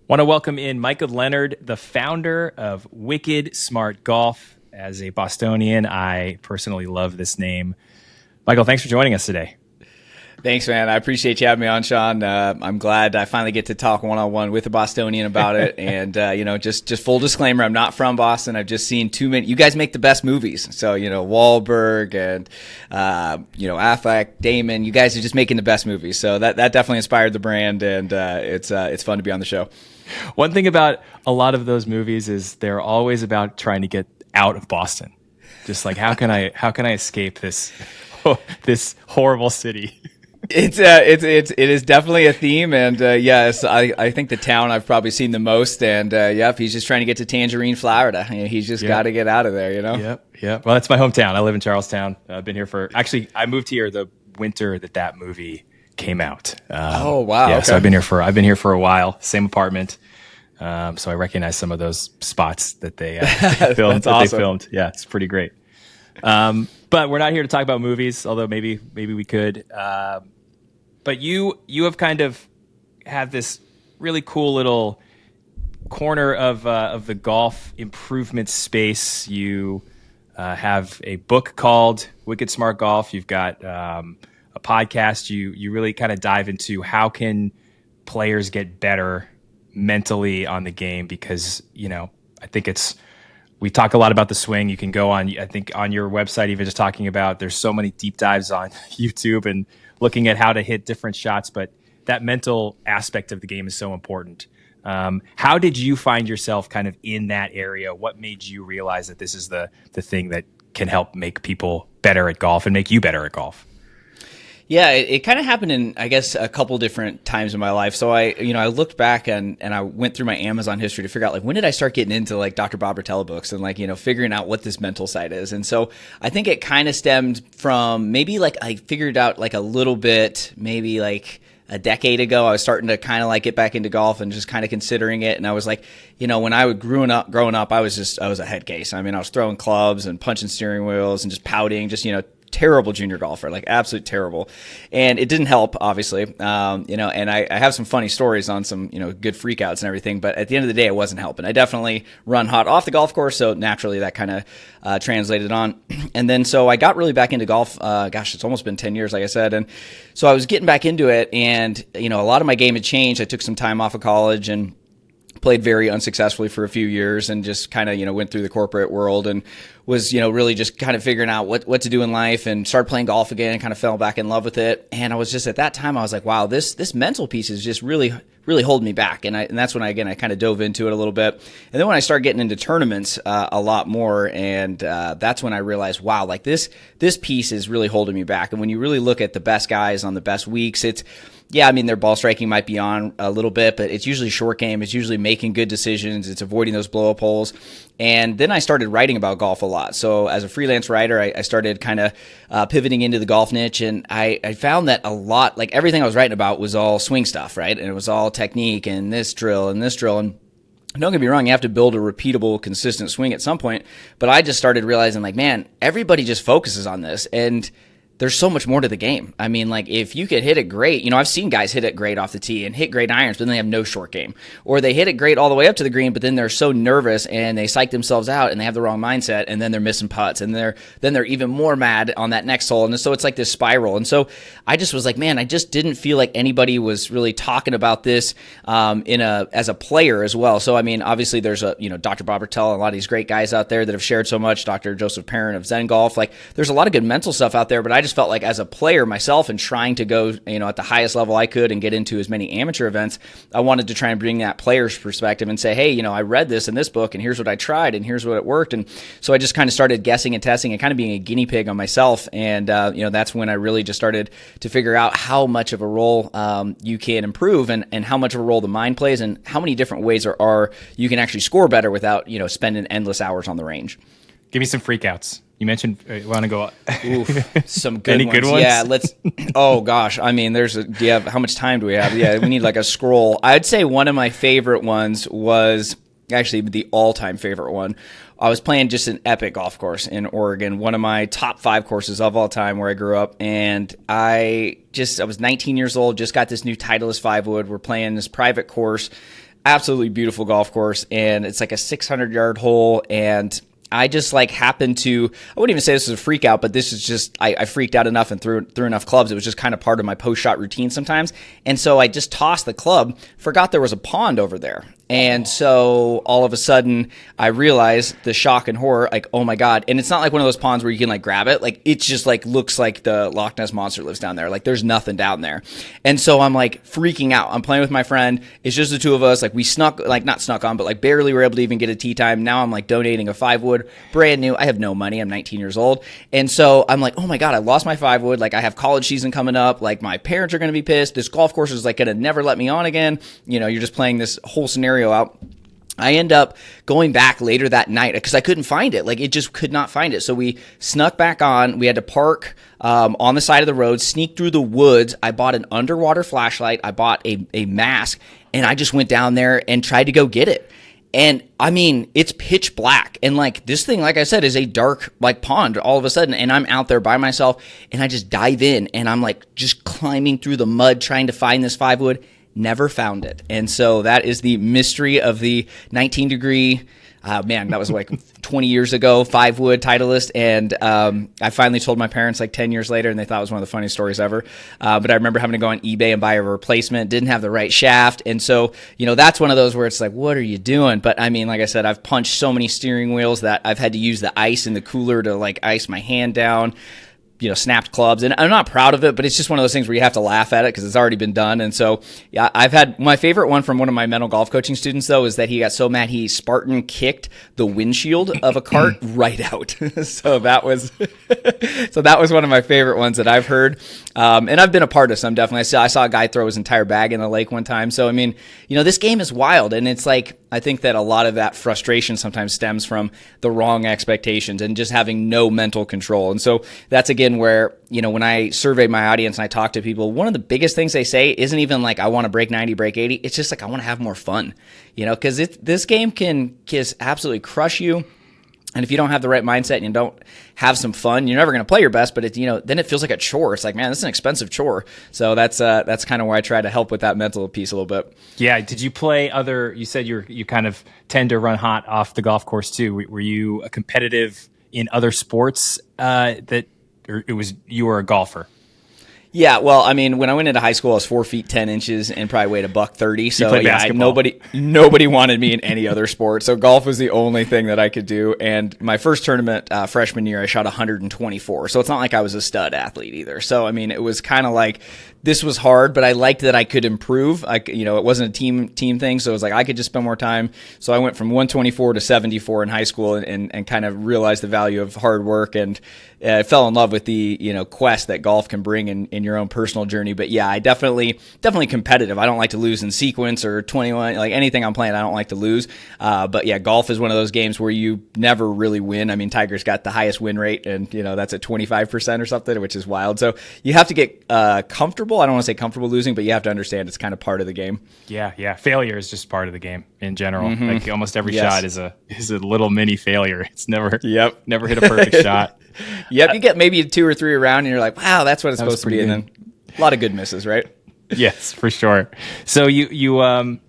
Want to welcome in Michael Leonard, the founder of Wicked Smart Golf. As a Bostonian, I personally love this name. Michael, thanks for joining us today. Thanks, man. I appreciate you having me on, Sean. I'm glad I finally get to talk one-on-one with a Bostonian about it. And, just full disclaimer, I'm not from Boston. I've just seen too many. You guys make the best movies. So, Wahlberg and, Affleck, Damon, you guys are just making the best movies. So that definitely inspired the brand, and it's fun to be on the show. One thing about a lot of those movies is they're always about trying to get out of Boston. Just like, how can I escape this horrible city? It is definitely a theme, and yes, I think the town I've probably seen the most, and he's just trying to get to Tangerine, Florida. He's just got to get out of there, Yep. Well, that's my hometown. I live in Charlestown. I've been here I moved here the winter that movie came out. Oh wow! Yeah, okay. so I've been here for a while. Same apartment, so I recognize some of those spots that they filmed. That's awesome. They filmed. Yeah, it's pretty great. But we're not here to talk about movies, although maybe we could. But you have kind of have this really cool little corner of the golf improvement space. You have a book called Wicked Smart Golf. You've got a podcast. You really kind of dive into how can players get better mentally on the game, because I think we talk a lot about the swing. You can go on, I think, on your website, even just talking about there's so many deep dives on YouTube and looking at how to hit different shots, but that mental aspect of the game is so important. How did you find yourself kind of in that area? What made you realize that this is the thing that can help make people better at golf and make you better at golf? Yeah, it kind of happened in, I guess, a couple different times in my life. So I looked back and I went through my Amazon history to figure out, like, when did I start getting into, like, Dr. Bob Rotella books and, like, figuring out what this mental side is. And so I think it kind of stemmed from maybe, like, I figured out, like, a little bit, maybe, like, a decade ago. I was starting to kind of, like, get back into golf and just kind of considering it. And I was like, when I was growing up, I was a head case. I mean, I was throwing clubs and punching steering wheels and just pouting, just, terrible junior golfer, like absolute terrible. And it didn't help, obviously. And I have some funny stories on some, good freakouts and everything, but at the end of the day, it wasn't helping. I definitely run hot off the golf course, so naturally that kind of translated on. And then so I got really back into golf. It's almost been 10 years, like I said. And so I was getting back into it, and, a lot of my game had changed. I took some time off of college and played very unsuccessfully for a few years, and just kind of, went through the corporate world and was, really just kind of figuring out what to do in life, and started playing golf again and kind of fell back in love with it. And I was just, at that time, I was like, wow, this mental piece is just really holding me back. And that's when I kind of dove into it a little bit. And then when I started getting into tournaments a lot more, and that's when I realized, wow, like this piece is really holding me back. And when you really look at the best guys on the best weeks, their ball striking might be on a little bit, but it's usually short game. It's usually making good decisions. It's avoiding those blow-up holes. And then I started writing about golf a lot. So as a freelance writer, I started kind of pivoting into the golf niche, and I found that a lot, like everything I was writing about was all swing stuff, right? And it was all technique and this drill and this drill. And don't get me wrong, you have to build a repeatable, consistent swing at some point. But I just started realizing, like, man, everybody just focuses on this, and there's so much more to the game. I mean, like, if you could hit it great, I've seen guys hit it great off the tee and hit great irons, but then they have no short game. Or they hit it great all the way up to the green, but then they're so nervous and they psych themselves out and they have the wrong mindset, and then they're missing putts, and they're even more mad on that next hole. And so it's like this spiral. And so I just was like, man, I just didn't feel like anybody was really talking about this as a player as well. So, I mean, obviously there's Dr. Bob Rotella, a lot of these great guys out there that have shared so much, Dr. Joseph Perrin of Zen Golf. Like, there's a lot of good mental stuff out there, but I just felt like, as a player myself and trying to go, at the highest level I could and get into as many amateur events, I wanted to try and bring that player's perspective and say, hey, I read this in this book, and here's what I tried, and here's what it worked. And so I just kind of started guessing and testing and kind of being a guinea pig on myself. And, that's when I really just started to figure out how much of a role you can improve, and how much of a role the mind plays, and how many different ways there are you can actually score better without, spending endless hours on the range. Give me some freakouts. You mentioned you want to go. Oof, some good Any ones. good ones? Yeah, let's. Oh gosh, I mean, how much time do we have? Yeah, we need like a scroll. I'd say one of my favorite ones was actually the all-time favorite one. I was playing just an epic golf course in Oregon, one of my top 5 courses of all time where I grew up, and I was 19 years old, just got this new Titleist 5-wood. We're playing this private course. absolutely beautiful golf course, and it's like a 600-yard hole, and I just like happened to, I wouldn't even say this was a freak out, but this is just, I freaked out enough and threw enough clubs. It was just kind of part of my post-shot routine sometimes. And so I just tossed the club, forgot there was a pond over there. And so all of a sudden I realized the shock and horror, like, oh my God. And it's not like one of those ponds where you can like grab it. Like it's just like looks like the Loch Ness Monster lives down there. Like there's nothing down there. And so I'm like freaking out. I'm playing with my friend. It's just the two of us. Like we not snuck on, but like barely were able to even get a tee time. Now I'm like donating a 5-wood, brand new. I have no money. I'm 19 years old. And so I'm like, oh my God, I lost my 5-wood. Like I have college season coming up. Like my parents are going to be pissed. This golf course is like going to never let me on again. You know, you're just playing this whole scenario out. I end up going back later that night because I couldn't find it. Like it just could not find it. So we snuck back on. We had to park on the side of the road, sneak through the woods. I bought an underwater flashlight. I bought a mask, and I just went down there and tried to go get it. And I mean, it's pitch black. And like this thing, like I said, is a dark like pond all of a sudden. And I'm out there by myself, and I just dive in, and I'm like just climbing through the mud trying to find this 5-wood. Never found it. And so that is the mystery of the 19-degree, that was like 20 years ago, 5-wood Titleist. And I finally told my parents like 10 years later, and they thought it was one of the funniest stories ever. But I remember having to go on eBay and buy a replacement, didn't have the right shaft. And so, you know, that's one of those where it's like, what are you doing? But I mean, like I said, I've punched so many steering wheels that I've had to use the ice in the cooler to like ice my hand down. You know, snapped clubs, and I'm not proud of it, but it's just one of those things where you have to laugh at it because it's already been done. And so, yeah, I've had my favorite one from one of my mental golf coaching students, though, is that he got so mad he Spartan kicked the windshield of a cart right out. So that was one of my favorite ones that I've heard. And I've been a part of some, definitely. I saw a guy throw his entire bag in the lake one time. So, I mean, you know, this game is wild, and it's like, I think that a lot of that frustration sometimes stems from the wrong expectations and just having no mental control. And so that's again where, you know, when I survey my audience and I talk to people, one of the biggest things they say isn't even like, I want to break 90, break 80. It's just like, I want to have more fun, you know, because this game can just absolutely crush you. And if you don't have the right mindset and you don't have some fun, you're never going to play your best, but it's, you know, then it feels like a chore. It's like, man, this is an expensive chore. So that's kind of where I try to help with that mental piece a little bit. Yeah. Did you play you said you kind of tend to run hot off the golf course too. Were you a competitive in other sports or you were a golfer? Yeah, well, I mean, when I went into high school, I was 4 feet 10 inches and probably weighed $130. So yeah, nobody wanted me in any other sport. So golf was the only thing that I could do. And my first tournament freshman year, I shot 124. So it's not like I was a stud athlete either. So I mean, it was kind of like this was hard, but I liked that I could improve. It wasn't a team thing, so it was like I could just spend more time. So I went from 124 to 74 in high school, and kind of realized the value of hard work, and I fell in love with the quest that golf can bring in your own personal journey. But yeah, I definitely competitive. I don't like to lose in sequence or 21, like anything I'm playing, I don't like to lose. But yeah, golf is one of those games where you never really win. I mean, Tiger's got the highest win rate, and that's at 25% or something, which is wild. So you have to get comfortable. I don't want to say comfortable losing, but you have to understand it's kind of part of the game. Yeah. Failure is just part of the game in general. Mm-hmm. Like almost every shot is a little mini failure. It's never hit a perfect shot. Yep, you get maybe 2 or 3 around, and you're like, wow, that's what it's supposed to be, and then a lot of good misses, right? Yes, for sure. So you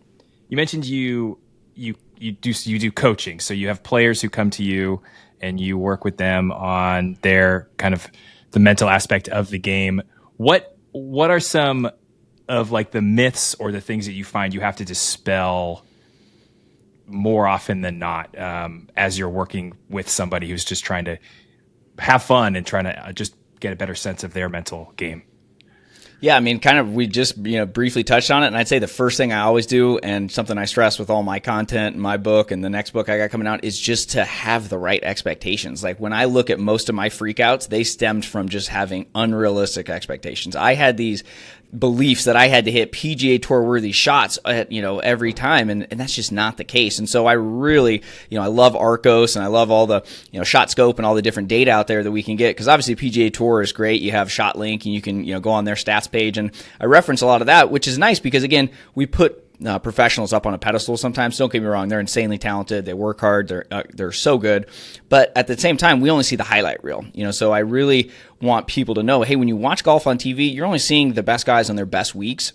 mentioned you do coaching. So you have players who come to you and you work with them on their kind of the mental aspect of the game. What are some of like the myths or the things that you find you have to dispel more often than not as you're working with somebody who's just trying to have fun and trying to just get a better sense of their mental game? Yeah, I mean, kind of, we just, briefly touched on it. And I'd say the first thing I always do, and something I stress with all my content and my book and the next book I got coming out, is just to have the right expectations. Like when I look at most of my freakouts, they stemmed from just having unrealistic expectations. I had these beliefs that I had to hit PGA Tour worthy shots at, every time. And that's just not the case. And so I really, I love Arcos, and I love all the, Shot Scope and all the different data out there that we can get. Cause obviously PGA Tour is great. You have Shot Link, and you can, go on their stats page. And I reference a lot of that, which is nice because again, we put professionals up on a pedestal sometimes. Don't get me wrong. They're insanely talented. They work hard. They're so good. But at the same time, we only see the highlight reel, so I really want people to know, hey, when you watch golf on TV, you're only seeing the best guys on their best weeks.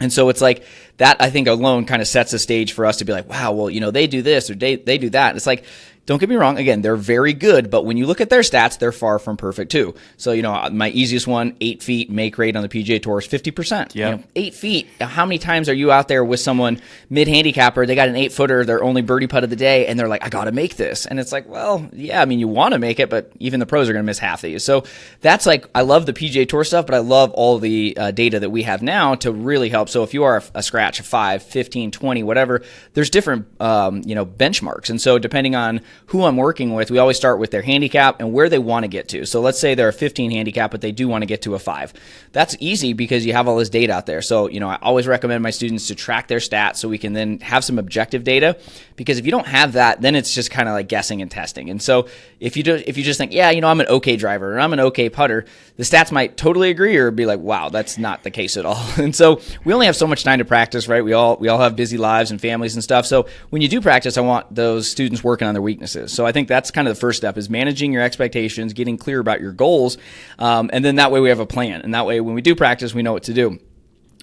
And so it's like that, I think alone kind of sets the stage for us to be like, wow, well, they do this or they do that. And it's like, don't get me wrong. Again, they're very good, but when you look at their stats, they're far from perfect too. So, my easiest one, 8 feet make rate on the PGA Tour is 50%. Yeah. 8 feet. How many times are you out there with someone mid-handicapper, they got an 8-footer, their only birdie putt of the day, and they're like, I got to make this. And it's like, well, yeah, you want to make it, but even the pros are going to miss half these. So that's like, I love the PGA Tour stuff, but I love all the data that we have now to really help. So if you are a scratch, a 5, 15, 20, whatever, there's different, benchmarks. And so depending on who I'm working with, we always start with their handicap and where they want to get to. So let's say they're a 15 handicap, but they do want to get to a 5. That's easy because you have all this data out there. So, I always recommend my students to track their stats so we can then have some objective data, because if you don't have that, then it's just kind of like guessing and testing. And so if you just think, yeah, I'm an okay driver or I'm an okay putter, the stats might totally agree or be like, wow, that's not the case at all. And so we only have so much time to practice, right? We all have busy lives and families and stuff. So when you do practice, I want those students working on their weaknesses. So I think that's kind of the first step, is managing your expectations, getting clear about your goals. And then that way we have a plan. And that way when we do practice, we know what to do.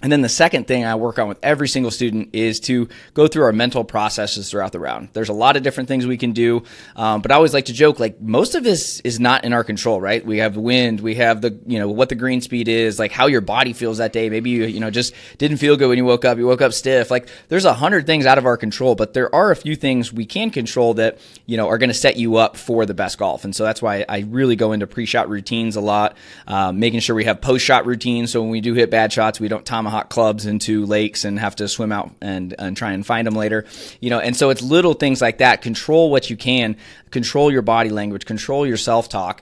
And then the second thing I work on with every single student is to go through our mental processes throughout the round. There's a lot of different things we can do, but I always like to joke, like, most of this is not in our control, right? We have the wind, we have the, what the green speed is, like how your body feels that day. Maybe you just didn't feel good when you woke up stiff. Like, there's 100 things out of our control, but there are a few things we can control that, are going to set you up for the best golf. And so that's why I really go into pre-shot routines a lot, making sure we have post-shot routines. So when we do hit bad shots, we don't tomahawk clubs into lakes and have to swim out and try and find them later, and so it's little things like that. Control what you can, control your body language, control your self-talk,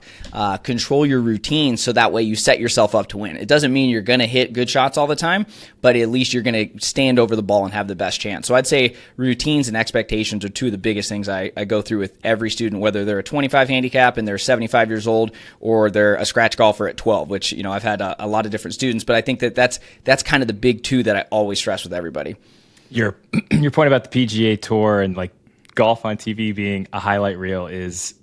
control your routine, so that way you set yourself up to win. It doesn't mean you're going to hit good shots all the time, but at least you're going to stand over the ball and have the best chance. So I'd say routines and expectations are two of the biggest things I go through with every student, whether they're a 25 handicap and they're 75 years old, or they're a scratch golfer at 12, which, I've had a lot of different students, but I think that's kind of the big two that I always stress with everybody. Your point about the PGA Tour and like golf on TV being a highlight reel is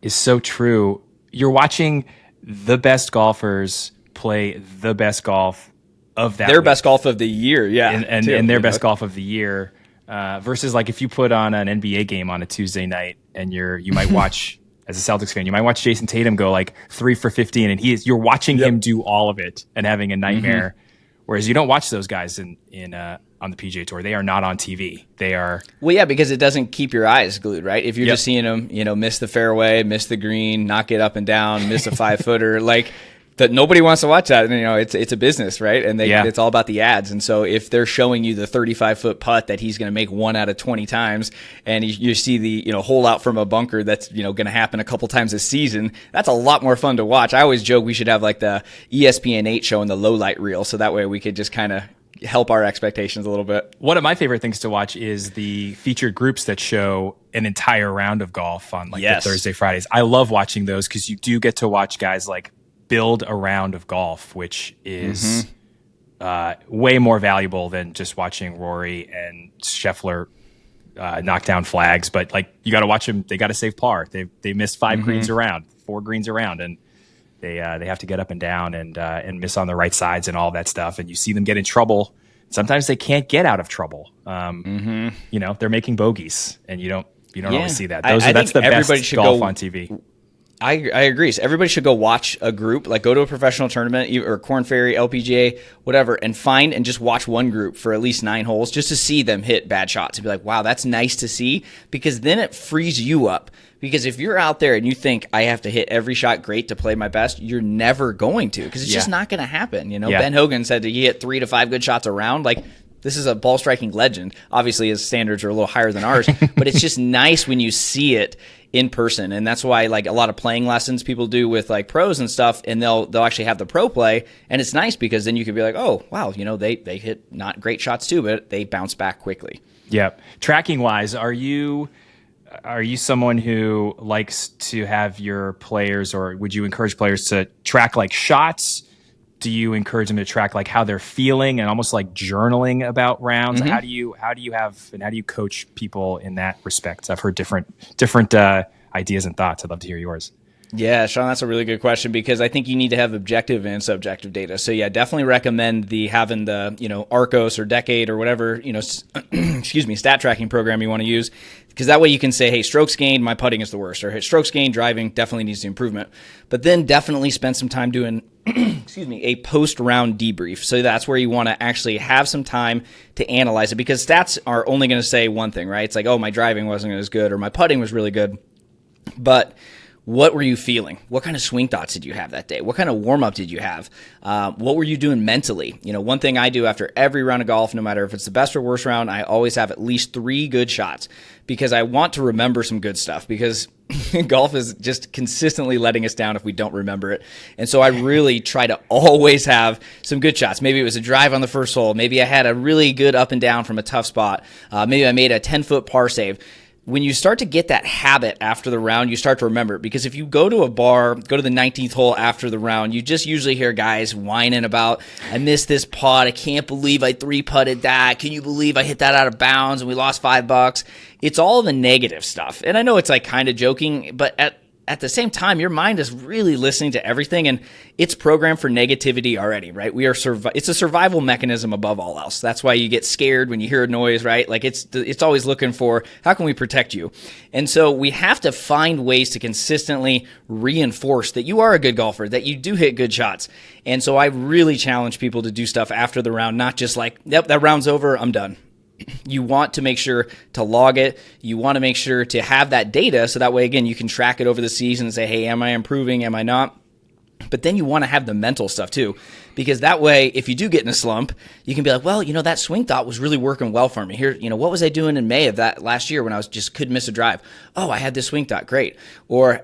so true. You're watching the best golfers play the best golf of that their week. Best golf of the year, yeah, and their best golf of the year, versus like if you put on an NBA game on a Tuesday night and you might watch as a Celtics fan, you might watch Jason Tatum go like 3 for 15, and you're watching him do all of it and having a nightmare. Whereas you don't watch those guys on the PGA Tour. They are not on TV. They are... Well, yeah, because it doesn't keep your eyes glued, right? If you're just seeing them, miss the fairway, miss the green, knock it up and down, miss a 5-footer, like... that nobody wants to watch that. And, it's a business, right? And it's all about the ads. And so if they're showing you the 35-foot putt that he's going to make 1 out of 20 times, and you see the, hole out from a bunker that's, going to happen a couple times this season, that's a lot more fun to watch. I always joke we should have like the ESPN 8 show in the low light reel. So that way we could just kind of help our expectations a little bit. One of my favorite things to watch is the featured groups that show an entire round of golf on the Thursday, Fridays. I love watching those because you do get to watch guys like build a round of golf, which is way more valuable than just watching Rory and Scheffler knock down flags. But like, you got to watch them. They got to save par. They missed 4 greens around, and they have to get up and down and miss on the right sides and all that stuff. And you see them get in trouble. Sometimes they can't get out of trouble. They're making bogeys, and you don't always see that. That's the best golf on TV. I agree. So everybody should go watch a group, like go to a professional tournament or Korn Ferry, LPGA, whatever, and find and just watch one group for at least 9 holes just to see them hit bad shots and be like, wow, that's nice to see, because then it frees you up. Because if you're out there and you think I have to hit every shot great to play my best, you're never going to, because it's just not going to happen. Ben Hogan said that he hit 3 to 5 good shots a round. Like, this is a ball striking legend. Obviously, his standards are a little higher than ours, but it's just nice when you see it in person. And that's why like a lot of playing lessons people do with like pros and stuff, and they'll actually have the pro play, and it's nice because then you could be like, oh wow, they hit not great shots too, but they bounce back quickly. Yep. Tracking wise, are you someone who likes to have your players, or would you encourage players to track like shots? Do you encourage them to track like how they're feeling and almost like journaling about rounds? How do you coach people in that respect? I've heard different ideas and thoughts. I'd love to hear yours. Yeah, Sean, that's a really good question because I think you need to have objective and subjective data. So yeah, definitely recommend having the, Arcos or Decade or whatever, excuse me, stat tracking program you want to use, because that way you can say, hey, strokes gained, my putting is the worst, or hey, strokes gained, driving definitely needs the improvement. But then definitely spend some time doing, excuse me, a post-round debrief. So that's where you want to actually have some time to analyze it, because stats are only going to say one thing, right? It's like, oh, my driving wasn't as good or my putting was really good. But what were you feeling? What kind of swing thoughts did you have that day? What kind of warm-up did you have? What were you doing mentally? One thing I do after every round of golf, no matter if it's the best or worst round, I always have at least 3 good shots because I want to remember some good stuff, because golf is just consistently letting us down if we don't remember it. And so I really try to always have some good shots. Maybe it was a drive on the first hole. Maybe I had a really good up and down from a tough spot. Maybe I made a 10-foot par save. When you start to get that habit after the round, you start to remember it. Because if you go to a bar, go to the 19th hole after the round, you just usually hear guys whining about, I missed this putt. I can't believe I 3-putted that. Can you believe I hit that out of bounds and we lost $5? It's all the negative stuff. And I know it's like kind of joking, but at the same time, your mind is really listening to everything, and it's programmed for negativity already, right? It's a survival mechanism above all else. That's why you get scared when you hear a noise, right? Like it's always looking for, how can we protect you? And so we have to find ways to consistently reinforce that you are a good golfer, that you do hit good shots. And so I really challenge people to do stuff after the round, not just like, yep, that round's over, I'm done. You want to make sure to log it. You want to make sure to have that data so that way, again, you can track it over the season and say, hey, am I improving? Am I not? But then you want to have the mental stuff too, because that way, if you do get in a slump, you can be like, well, that swing thought was really working well for me. Here, what was I doing in May of that last year when I couldn't miss a drive? Oh, I had this swing thought. Great. Or,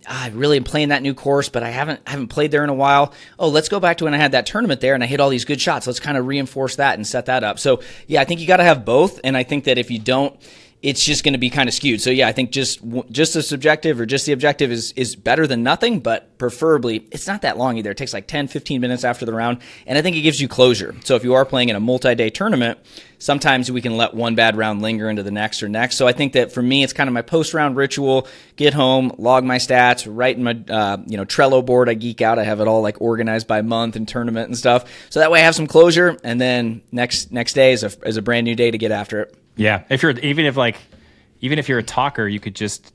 I really am playing that new course, but I haven't played there in a while. Oh, let's go back to when I had that tournament there and I hit all these good shots. Let's kind of reinforce that and set that up. So yeah, I think you got to have both. And I think that if you don't, it's just going to be kind of skewed. So yeah, I think just the subjective or just the objective is better than nothing, but preferably it's not that long either. It takes like 10, 15 minutes after the round, and I think it gives you closure. So if you are playing in a multi-day tournament, sometimes we can let one bad round linger into the next or next. So I think that for me, it's kind of my post-round ritual. Get home, log my stats, write in my Trello board. I geek out. I have it all like organized by month and tournament and stuff. So that way I have some closure, and then next day is a brand new day to get after it. Yeah, even if you're a talker, you could just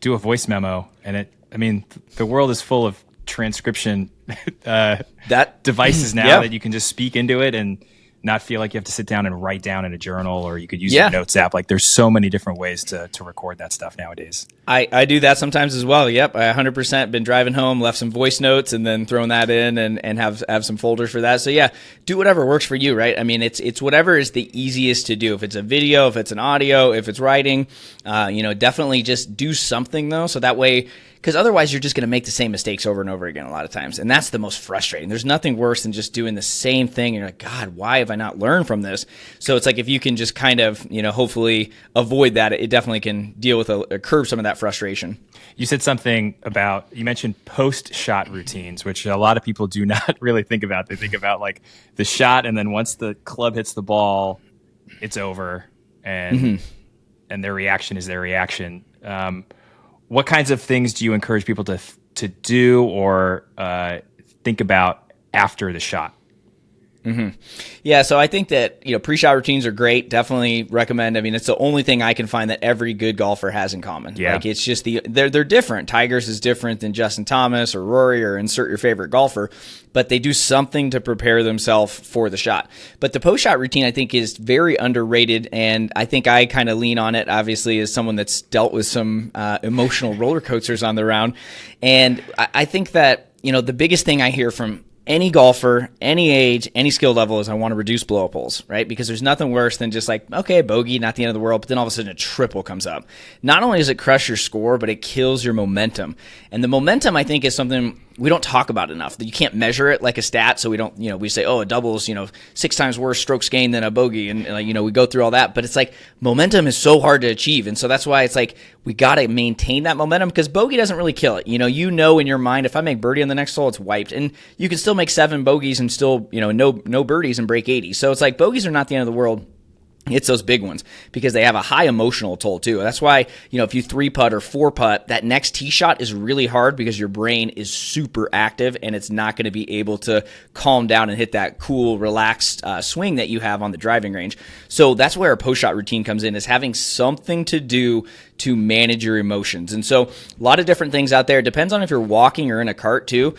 do a voice memo, and the world is full of transcription devices now that you can just speak into it and not feel like you have to sit down and write down in a journal, or you could use your notes app. Like there's so many different ways to record that stuff nowadays. I do that sometimes as well. Yep. I 100% been driving home, left some voice notes and then thrown that in and have some folders for that. So yeah, do whatever works for you, right? I mean, it's whatever is the easiest to do. If it's a video, if it's an audio, if it's writing, definitely just do something though. So that way, because otherwise you're just going to make the same mistakes over and over again a lot of times. And that's the most frustrating. There's nothing worse than just doing the same thing. And you're like, God, why have I not learned from this? So it's like if you can just kind of, hopefully avoid that, it definitely can deal with curb some of that frustration. You said something you mentioned post-shot routines, which a lot of people do not really think about. They think about like the shot, and then once the club hits the ball, it's over. And their reaction is their reaction. What kinds of things do you encourage people to do or think about after the shot? Yeah, so I think that pre-shot routines are great. Definitely recommend. I mean, it's the only thing I can find that every good golfer has in common. Yeah. Like it's just they're different. Tiger's is different than Justin Thomas or Rory or insert your favorite golfer, but they do something to prepare themselves for the shot. But the post-shot routine I think is very underrated, and I think I kind of lean on it obviously as someone that's dealt with some emotional roller coasters on the round. And I think that the biggest thing I hear from any golfer, any age, any skill level is I want to reduce blow-up holes, right? Because there's nothing worse than just like, okay, bogey, not the end of the world, but then all of a sudden a triple comes up. Not only does it crush your score, but it kills your momentum. And the momentum, I think, is something we don't talk about enough. You can't measure it like a stat, so we don't, we say, oh, a double's, 6 times worse strokes gained than a bogey, and we go through all that, but it's like momentum is so hard to achieve, and so that's why it's like we got to maintain that momentum, because bogey doesn't really kill it. In your mind, if I make birdie on the next hole, it's wiped, and you can still make 7 bogeys and still, no birdies and break 80. So it's like bogeys are not the end of the world. It's those big ones because they have a high emotional toll too. That's why, if you 3-putt or 4-putt, that next tee shot is really hard because your brain is super active and it's not going to be able to calm down and hit that cool, relaxed swing that you have on the driving range. So that's where a post-shot routine comes in, is having something to do to manage your emotions. And so a lot of different things out there. It depends on if you're walking or in a cart too.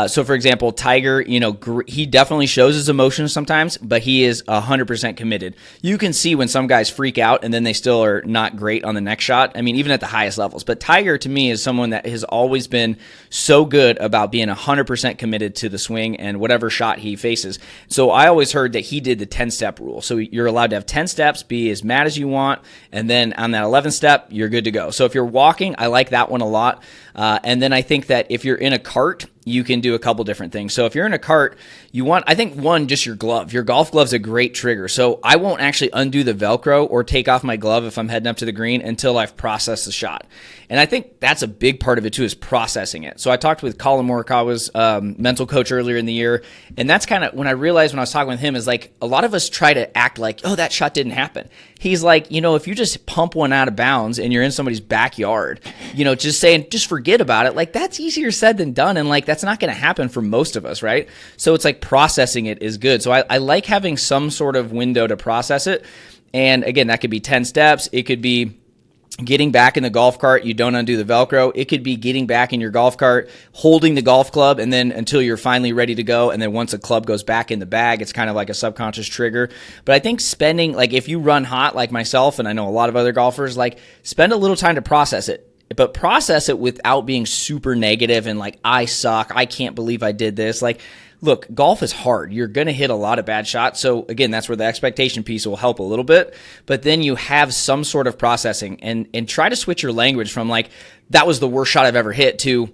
So for example, Tiger, he definitely shows his emotions sometimes, but he is 100% committed. You can see when some guys freak out and then they still are not great on the next shot. I mean, even at the highest levels. But Tiger, to me, is someone that has always been so good about being 100% committed to the swing and whatever shot he faces. So I always heard that he did the 10-step rule. So you're allowed to have 10 steps, be as mad as you want, and then on that 11th step, you're good to go. So if you're walking, I like that one a lot. And then I think that if you're in a cart, you can do a couple different things. So if you're in a cart, I think one, just your glove. Your golf glove's a great trigger. So I won't actually undo the Velcro or take off my glove if I'm heading up to the green until I've processed the shot. And I think that's a big part of it too, is processing it. So I talked with Colin Morikawa's mental coach earlier in the year. And that's kind of when I realized when I was talking with him, is like a lot of us try to act like, oh, that shot didn't happen. He's like, if you just pump one out of bounds and you're in somebody's backyard, just saying, just forget about it. Like, that's easier said than done. And like, that's not going to happen for most of us, right? So it's like processing it is good. So I like having some sort of window to process it. And again, that could be 10 steps. It could be getting back in the golf cart, you don't undo the Velcro. It could be getting back in your golf cart, holding the golf club, and then until you're finally ready to go. And then once a club goes back in the bag, it's kind of like a subconscious trigger. But I think spending, like if you run hot like myself, and I know a lot of other golfers, like spend a little time to process it. But process it without being super negative and like, I suck, I can't believe I did this. Like, look, golf is hard. You're going to hit a lot of bad shots. So again, that's where the expectation piece will help a little bit. But then you have some sort of processing and try to switch your language from like, that was the worst shot I've ever hit to,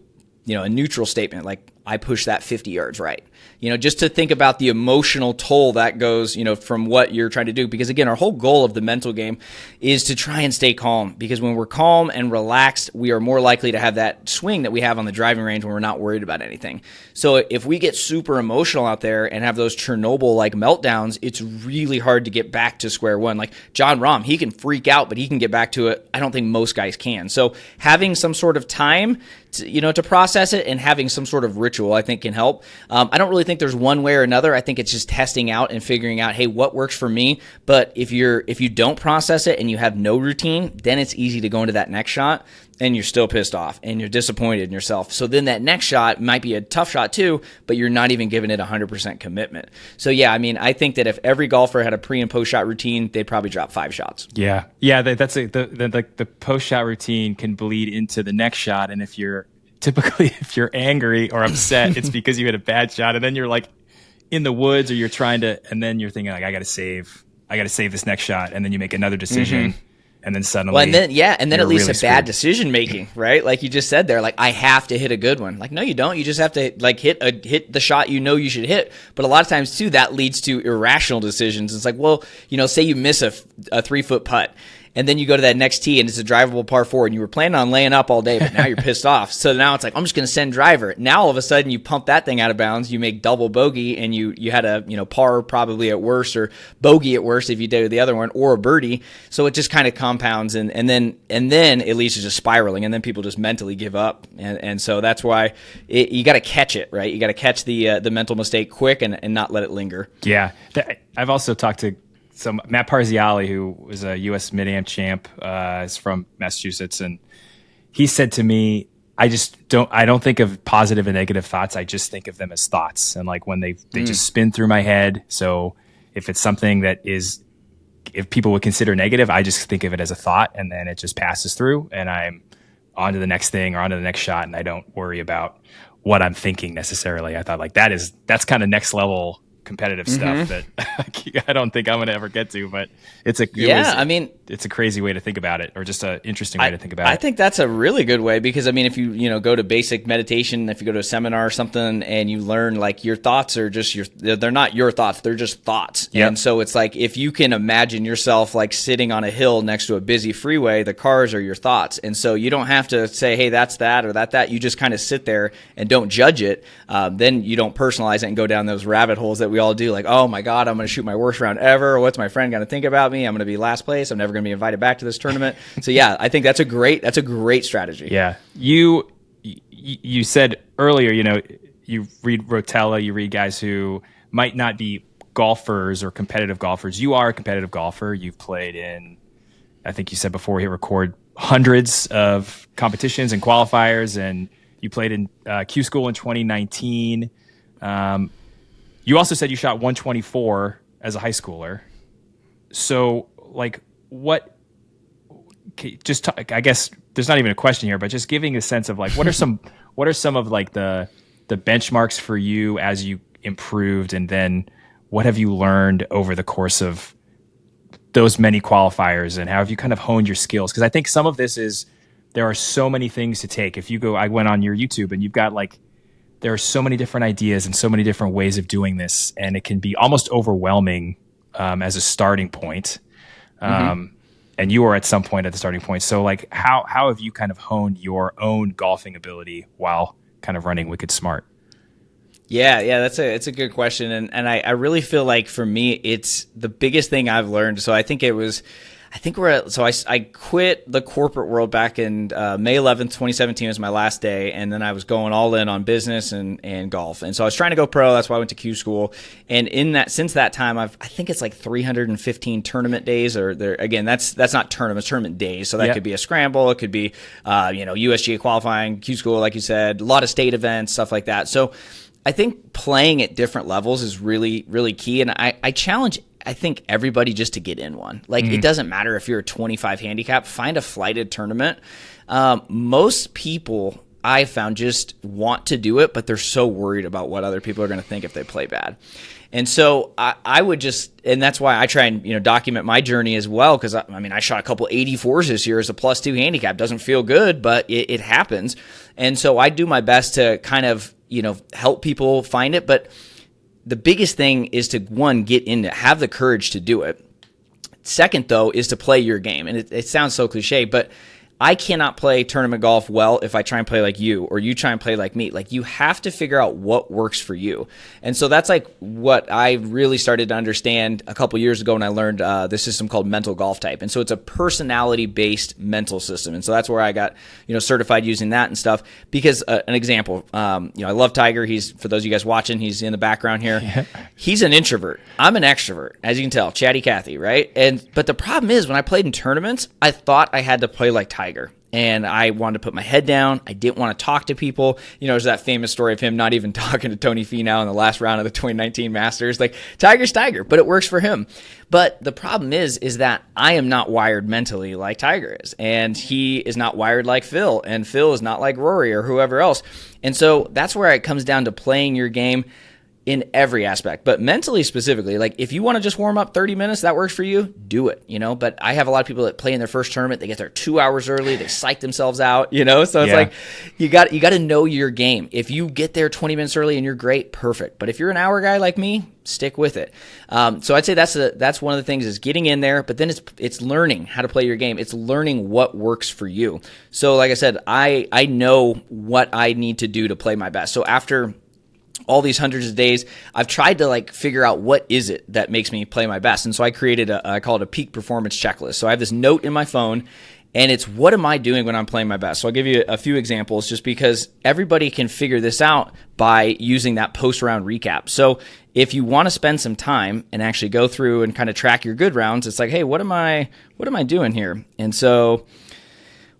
a neutral statement. Like, I pushed that 50 yards right. Just to think about the emotional toll that goes, from what you're trying to do. Because again, our whole goal of the mental game is to try and stay calm. Because when we're calm and relaxed, we are more likely to have that swing that we have on the driving range when we're not worried about anything. So if we get super emotional out there and have those Chernobyl-like meltdowns, it's really hard to get back to square one. Like John Rahm, he can freak out, but he can get back to it. I don't think most guys can. So having some sort of time to process it and having some sort of ritual, I think can help. I don't really think there's one way or another. I think it's just testing out and figuring out, hey, what works for me? But if you don't process it and you have no routine, then it's easy to go into that next shot and you're still pissed off and you're disappointed in yourself. So then that next shot might be a tough shot too, but you're not even giving it 100% commitment. So yeah, I mean, I think that if every golfer had a pre and post shot routine, they'd probably drop 5 shots. Yeah. That's the post shot routine can bleed into the next shot. And if you're angry or upset, it's because you had a bad shot. And then you're like in the woods or you're trying to, and then you're thinking like, I got to save this next shot. And then you make another decision. Mm-hmm. And then suddenly, well, and then at least really a bad decision making, right? Like you just said there, like I have to hit a good one. Like no, you don't. You just have to like hit the shot you know you should hit. But a lot of times too, that leads to irrational decisions. It's like, well, say you miss a 3-foot putt. And then you go to that next tee and it's a drivable par 4 and you were planning on laying up all day, but now you're pissed off. So now it's like, I'm just going to send driver. Now all of a sudden you pump that thing out of bounds, you make double bogey and you had a, par probably at worst or bogey at worst if you did the other one or a birdie. So it just kind of compounds and then it leads to just spiraling and then people just mentally give up. And so that's why you got to catch it, right? You got to catch the mental mistake quick and not let it linger. Yeah. I've also talked to Matt Parziali, who was a U.S. Mid-Am champ, is from Massachusetts, and he said to me, I don't think of positive and negative thoughts. I just think of them as thoughts. And like when they just spin through my head. So if it's something that is, if people would consider negative, I just think of it as a thought and then it just passes through and I'm on to the next thing or on to the next shot. And I don't worry about what I'm thinking necessarily. I thought like that's kind of next level competitive stuff that I don't think I'm going to ever get to, but it's a crazy way to think about it, or just an interesting way to think about it. I think that's a really good way, because I mean, if you go to basic meditation, if you go to a seminar or something and you learn like your thoughts are just they're not your thoughts, they're just thoughts. Yep. And so it's like, if you can imagine yourself like sitting on a hill next to a busy freeway, the cars are your thoughts. And so you don't have to say, hey, that's that or that. You just kind of sit there and don't judge it. Then you don't personalize it and go down those rabbit holes that we all do. Like, oh my God, I'm going to shoot my worst round ever. Or what's my friend going to think about me? I'm going to be last place. I'm never going to be invited back to this tournament. So yeah, I think that's a great strategy. Yeah. You said earlier, you read Rotella, you read guys who might not be golfers or competitive golfers. You are a competitive golfer. You've played in, I think you said before we hit record, hundreds of competitions and qualifiers, and you played in Q-school in 2019. You also said you shot 124 as a high schooler. So, like, I guess there's not even a question here, but just giving a sense of like, what are some of like the benchmarks for you as you improved, and then what have you learned over the course of those many qualifiers, and how have you kind of honed your skills? Because I think some of this is, there are so many things to take. If you go, I went on your YouTube and you've got like, there are so many different ideas and so many different ways of doing this, and it can be almost overwhelming as a starting point. And you were at some point at the starting point. So like, how have you kind of honed your own golfing ability while kind of running Wicked Smart? Yeah, it's a good question. And I really feel like for me, it's the biggest thing I've learned. So I think I quit the corporate world back in May 11th, 2017 was my last day. And then I was going all in on business and golf. And so I was trying to go pro. That's why I went to Q-school. And since that time, I think it's like 315 tournament days, or again, that's not tournaments, tournament days. So that could be a scramble. It could be, USGA qualifying, Q-school, like you said, a lot of state events, stuff like that. So I think playing at different levels is really, really key. And I challenge, I think, everybody just to get in one. Like, it doesn't matter if you're a 25 handicap, find a flighted tournament. Most people I found just want to do it, but they're so worried about what other people are going to think if they play bad. And so I would just, and that's why I try and, document my journey as well. Cause I shot a couple 84s this year as a +2 handicap. Doesn't feel good, but it happens. And so I do my best to kind of, help people find it. But the biggest thing is to, one, get in it, have the courage to do it. Second, though, is to play your game. And it sounds so cliche, but I cannot play tournament golf well if I try and play like you, or you try and play like me. Like, you have to figure out what works for you. And so that's like what I really started to understand a couple years ago when I learned this system called mental golf type. And so it's a personality-based mental system. And so that's where I got, certified using that and stuff. Because an example, I love Tiger. He's, for those of you guys watching, he's in the background here. Yeah. He's an introvert. I'm an extrovert, as you can tell, chatty Cathy, right? But the problem is, when I played in tournaments, I thought I had to play like Tiger. And I wanted to put my head down. I didn't want to talk to people. There's that famous story of him not even talking to Tony Finau in the last round of the 2019 Masters. Like, Tiger's Tiger, but it works for him. But the problem is that I am not wired mentally like Tiger is. And he is not wired like Phil. And Phil is not like Rory or whoever else. And so that's where it comes down to playing your game in every aspect, but mentally specifically. Like, if you want to just warm up 30 minutes, that works for you, do it, but I have a lot of people that play in their first tournament. They get there 2 hours early. They psych themselves out, so it's like, you got to know your game. If you get there 20 minutes early and you're great, perfect. But if you're an hour guy like me, stick with it. So I'd say that's one of the things, is getting in there, but then it's learning how to play your game. It's learning what works for you. So like I said, I know what I need to do to play my best. So after all these hundreds of days, I've tried to figure out what is it that makes me play my best. And so I created I call it a peak performance checklist. So I have this note in my phone, and it's, what am I doing when I'm playing my best? So I'll give you a few examples, just because everybody can figure this out by using that post-round recap. So if you want to spend some time and actually go through and kind of track your good rounds, it's like, hey, what am I doing here? And so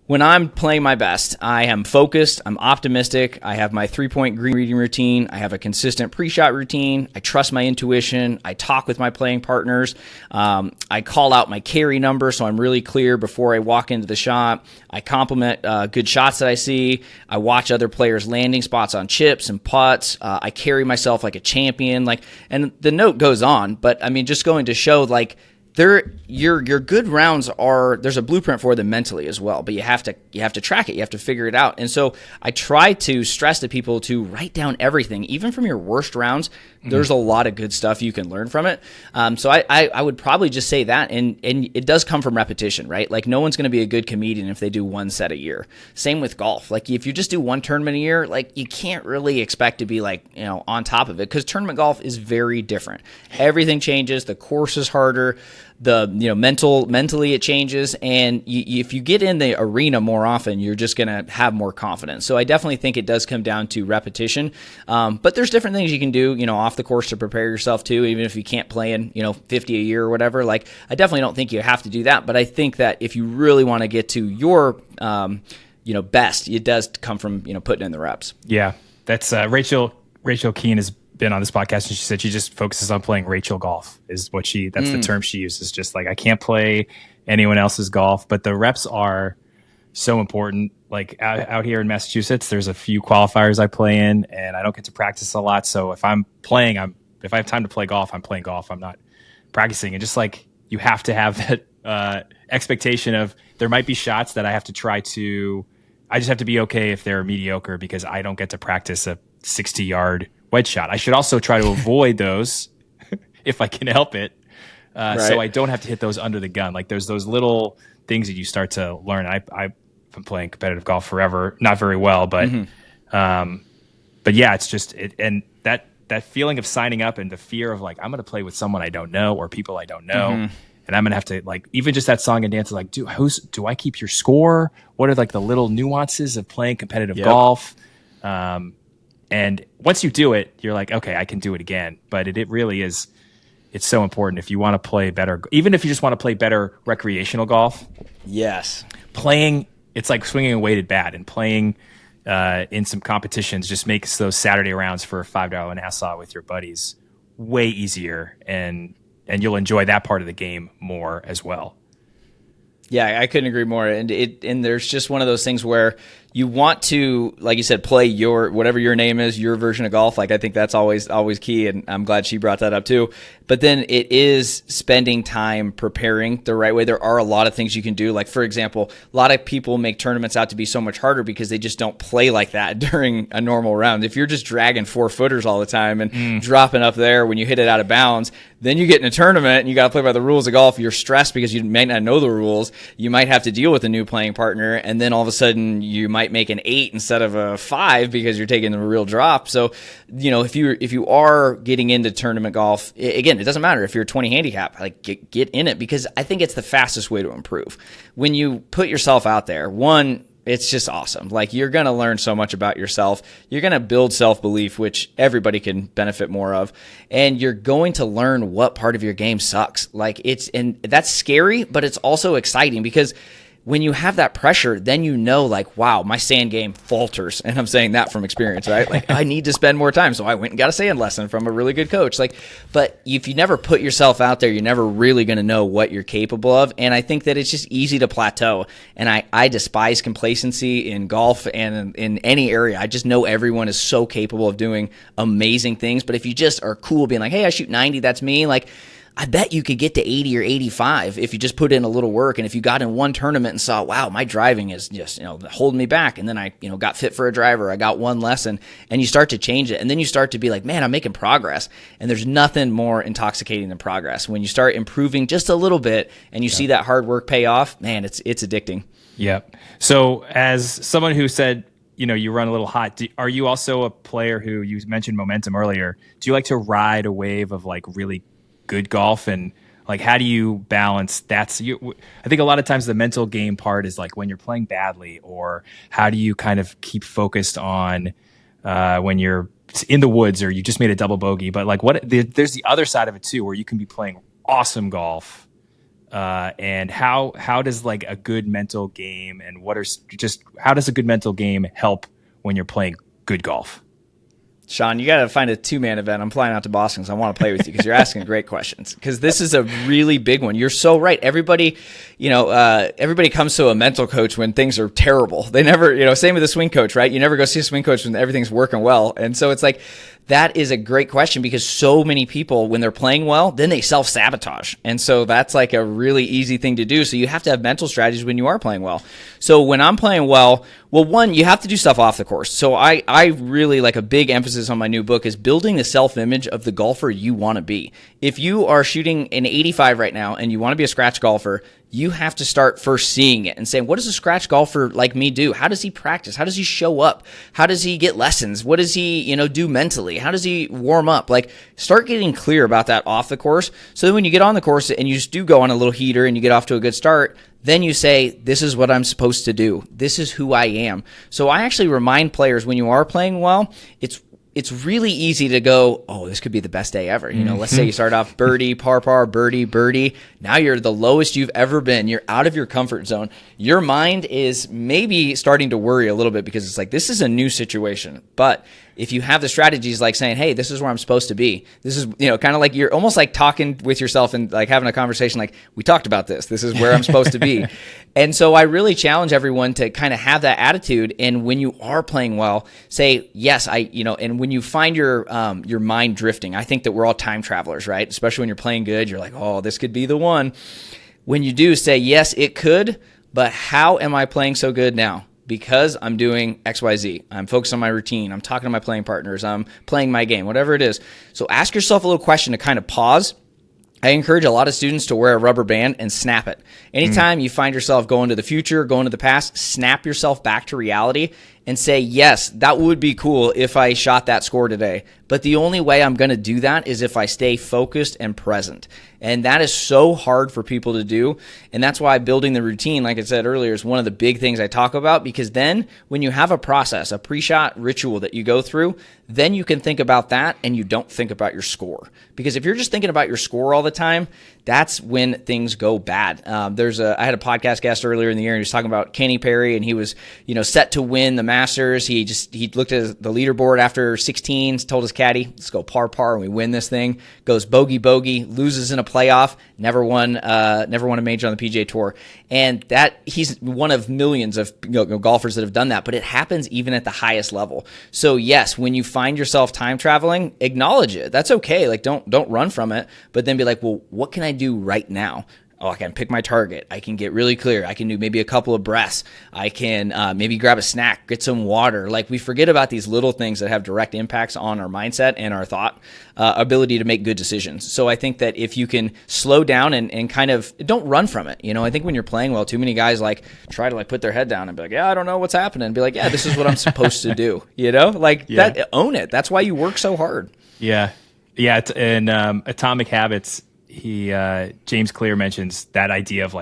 when I'm playing my best, I am focused, I'm optimistic, I have my 3-point green reading routine, I have a consistent pre-shot routine, I trust my intuition, I talk with my playing partners, I call out my carry number so I'm really clear before I walk into the shot, I compliment good shots that I see, I watch other players' landing spots on chips and putts, I carry myself like a champion, and the note goes on, but just going to show, your good rounds there's a blueprint for them mentally as well, but you have to track it, you have to figure it out. And so I try to stress to people to write down everything, even from your worst rounds. There's a lot of good stuff you can learn from it. So I would probably just say that, and it does come from repetition, right? Like, no one's going to be a good comedian if they do one set a year. Same with golf. Like, if you just do one tournament a year, like, you can't really expect to be like, on top of it, because tournament golf is very different. Everything changes. The course is harder. Mentally it changes, and if you get in the arena more often, you're just going to have more confidence. So I definitely think it does come down to repetition. But there's different things you can do, off the course to prepare yourself too, even if you can't play in, 50 a year or whatever. Like, I definitely don't think you have to do that, but I think that if you really want to get to your, best, it does come from, putting in the reps. Yeah. That's Rachel Keene has been on this podcast, and she said she just focuses on playing Rachel golf that's the term she uses. Just like, I can't play anyone else's golf, but the reps are so important. Like, out here in Massachusetts, there's a few qualifiers I play in, and I don't get to practice a lot. So if I'm playing, if I have time to play golf, I'm playing golf. I'm not practicing. And just like, you have to have that expectation of, there might be shots that I have to I just have to be okay if they're mediocre, because I don't get to practice a 60-yard wedge shot. I should also try to avoid those if I can help it, so I don't have to hit those under the gun. Like, there's those little things that you start to learn. I've been playing competitive golf forever, not very well, but yeah, it's just and that feeling of signing up and the fear of, like, I'm going to play with someone I don't know or people I don't know. And I'm going to have to, like, even just that song and dance, like, do I keep your score? What are, like, the little nuances of playing competitive golf? And once you do it, you're like, okay, I can do it again. But it really is, it's so important if you want to play better, even if you just want to play better recreational golf. Yes. Playing, it's like swinging a weighted bat, and playing in some competitions just makes those Saturday rounds for a $5 Nassau with your buddies way easier, and you'll enjoy that part of the game more as well. Yeah, I couldn't agree more. And there's just one of those things where you want to, like you said, play whatever your name is, your version of golf. Like, I think that's always key, and I'm glad she brought that up too. But then it is spending time preparing the right way. There are a lot of things you can do. Like, for example, a lot of people make tournaments out to be so much harder because they just don't play like that during a normal round. If you're just dragging 4-footers all the time and dropping up there when you hit it out of bounds, then you get in a tournament and you got to play by the rules of golf. You're stressed because you may not know the rules. You might have to deal with a new playing partner, and then all of a sudden you might make an 8 instead of a 5 because you're taking a real drop. So, if you are getting into tournament golf, again, it doesn't matter if you're a 20 handicap, like, get in it, because I think it's the fastest way to improve. When you put yourself out there, one, it's just awesome. Like, you're going to learn so much about yourself. You're going to build self-belief, which everybody can benefit more of. And you're going to learn what part of your game sucks. Like, and that's scary, but it's also exciting, because when you have that pressure, then like, wow, my sand game falters. And I'm saying that from experience, right? Like, I need to spend more time. So I went and got a sand lesson from a really good coach. Like, but if you never put yourself out there, you're never really going to know what you're capable of. And I think that it's just easy to plateau. And I despise complacency in golf and in any area. I just know everyone is so capable of doing amazing things. But if you just are cool being like, hey, I shoot 90, that's me. Like, I bet you could get to 80 or 85 if you just put in a little work. And if you got in one tournament and saw, wow, my driving is just, holding me back. And then I, got fit for a driver. I got one lesson, and you start to change it. And then you start to be like, man, I'm making progress. And there's nothing more intoxicating than progress. When you start improving just a little bit and you see that hard work pay off, man, it's addicting. Yep. So as someone who said, you run a little hot, are you also a player who, you mentioned momentum earlier, do you like to ride a wave of, like, really good golf? And, like, how do you balance that? I think a lot of times the mental game part is, like, when you're playing badly, or how do you kind of keep focused on when you're in the woods or you just made a double bogey? But, like, there's the other side of it too, where you can be playing awesome golf, and how does, like, a good mental game, and how does a good mental game help when you're playing good golf? Sean, you got to find a 2-man event. I'm flying out to Boston because I want to play with you, because you're asking great questions. Because this is a really big one. You're so right. Everybody, everybody comes to a mental coach when things are terrible. They never, same with a swing coach, right? You never go see a swing coach when everything's working well. And so it's like That is a great question, because so many people, when they're playing well, then they self-sabotage. And so that's like a really easy thing to do. So you have to have mental strategies when you are playing well. So when I'm playing well, one, you have to do stuff off the course. So I really, like, a big emphasis on my new book is building the self-image of the golfer you want to be. If you are shooting an 85 right now and you want to be a scratch golfer, you have to start first seeing it and saying, what does a scratch golfer like me do? How does he practice? How does he show up? How does he get lessons? What does he, do mentally? How does he warm up? Like, start getting clear about that off the course. So then when you get on the course and you just do go on a little heater and you get off to a good start, then you say, this is what I'm supposed to do. This is who I am. So I actually remind players, when you are playing well, it's really easy to go, oh, this could be the best day ever. Let's say you start off birdie, par, birdie, birdie. Now you're the lowest you've ever been. You're out of your comfort zone. Your mind is maybe starting to worry a little bit, because it's like, this is a new situation. But if you have the strategies like saying, hey, this is where I'm supposed to be. This is, kind of like you're almost like talking with yourself and like having a conversation like, we talked about this. This is where I'm supposed to be. And so I really challenge everyone to kind of have that attitude. And when you are playing well, say, yes, and when you find your mind drifting, I think that we're all time travelers, right? Especially when you're playing good, you're like, oh, this could be the one. When you do, say, yes, it could, but how am I playing so good now? Because I'm doing XYZ. I'm focused on my routine. I'm talking to my playing partners. I'm playing my game, whatever it is. So ask yourself a little question to kind of pause. I encourage a lot of students to wear a rubber band and snap it. Anytime you find yourself going to the future, going to the past, snap yourself back to reality and say, yes, that would be cool if I shot that score today. But the only way I'm going to do that is if I stay focused and present. And that is so hard for people to do. And that's why building the routine, like I said earlier, is one of the big things I talk about, because then when you have a process, a pre-shot ritual that you go through, then you can think about that and you don't think about your score. Because if you're just thinking about your score all the time, that's when things go bad. I had a podcast guest earlier in the year, and he was talking about Kenny Perry, and he was, set to win the Masters. He looked at the leaderboard after 16, told his caddy, let's go par, and we win this thing. Goes bogey, loses in a playoff, never won a major on the PGA Tour. And that he's one of millions of golfers that have done that, but it happens even at the highest level. So yes, when you find yourself time traveling, acknowledge it. That's okay. Like, don't run from it, but then be like, well, what can I do right now? Oh, I can pick my target. I can get really clear. I can do maybe a couple of breaths. I can maybe grab a snack, get some water. Like, we forget about these little things that have direct impacts on our mindset and our thought ability to make good decisions. So I think that if you can slow down and kind of don't run from it. I think when you're playing well, too many guys try to put their head down and be like, yeah, I don't know what's happening. And be like, yeah, this is what I'm supposed to do. That, own it. That's why you work so hard. Yeah. Yeah. In Atomic Habits, James Clear mentions that idea of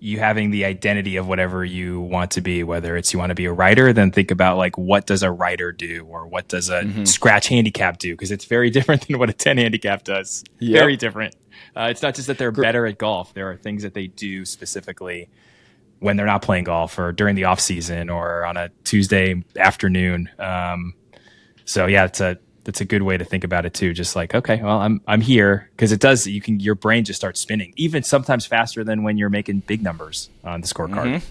you having the identity of whatever you want to be, whether it's you want to be a writer, then think about what does a writer do, or what does a scratch handicap do? Because it's very different than what a 10 handicap does. Yep. Very different. It's not just that they're better at golf. There are things that they do specifically when they're not playing golf, or during the off season, or on a Tuesday afternoon. So yeah, that's a good way to think about it too. Just okay, well, I'm here, because it does. Your brain just starts spinning, even sometimes faster than when you're making big numbers on the scorecard.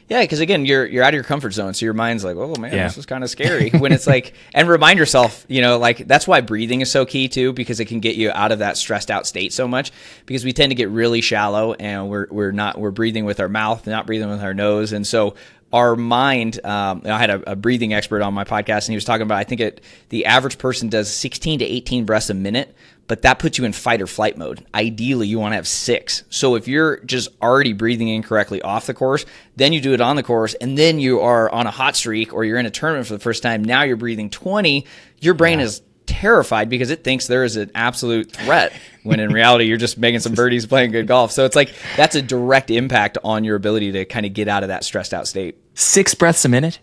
Yeah, because again, you're out of your comfort zone, so your mind's like, oh man, this is kind of scary. When it's and remind yourself, that's why breathing is so key too, because it can get you out of that stressed out state so much. Because we tend to get really shallow, and we're breathing with our mouth, not breathing with our nose, and so our mind, I had a breathing expert on my podcast, and he was talking about, I think the average person does 16 to 18 breaths a minute, but that puts you in fight or flight mode. Ideally, you want to have 6. So if you're just already breathing incorrectly off the course, then you do it on the course, and then you are on a hot streak, or you're in a tournament for the first time, now you're breathing 20, your brain is terrified because it thinks there is an absolute threat, when in reality you're just making some birdies, playing good golf. So it's that's a direct impact on your ability to kind of get out of that stressed out state. 6 breaths a minute?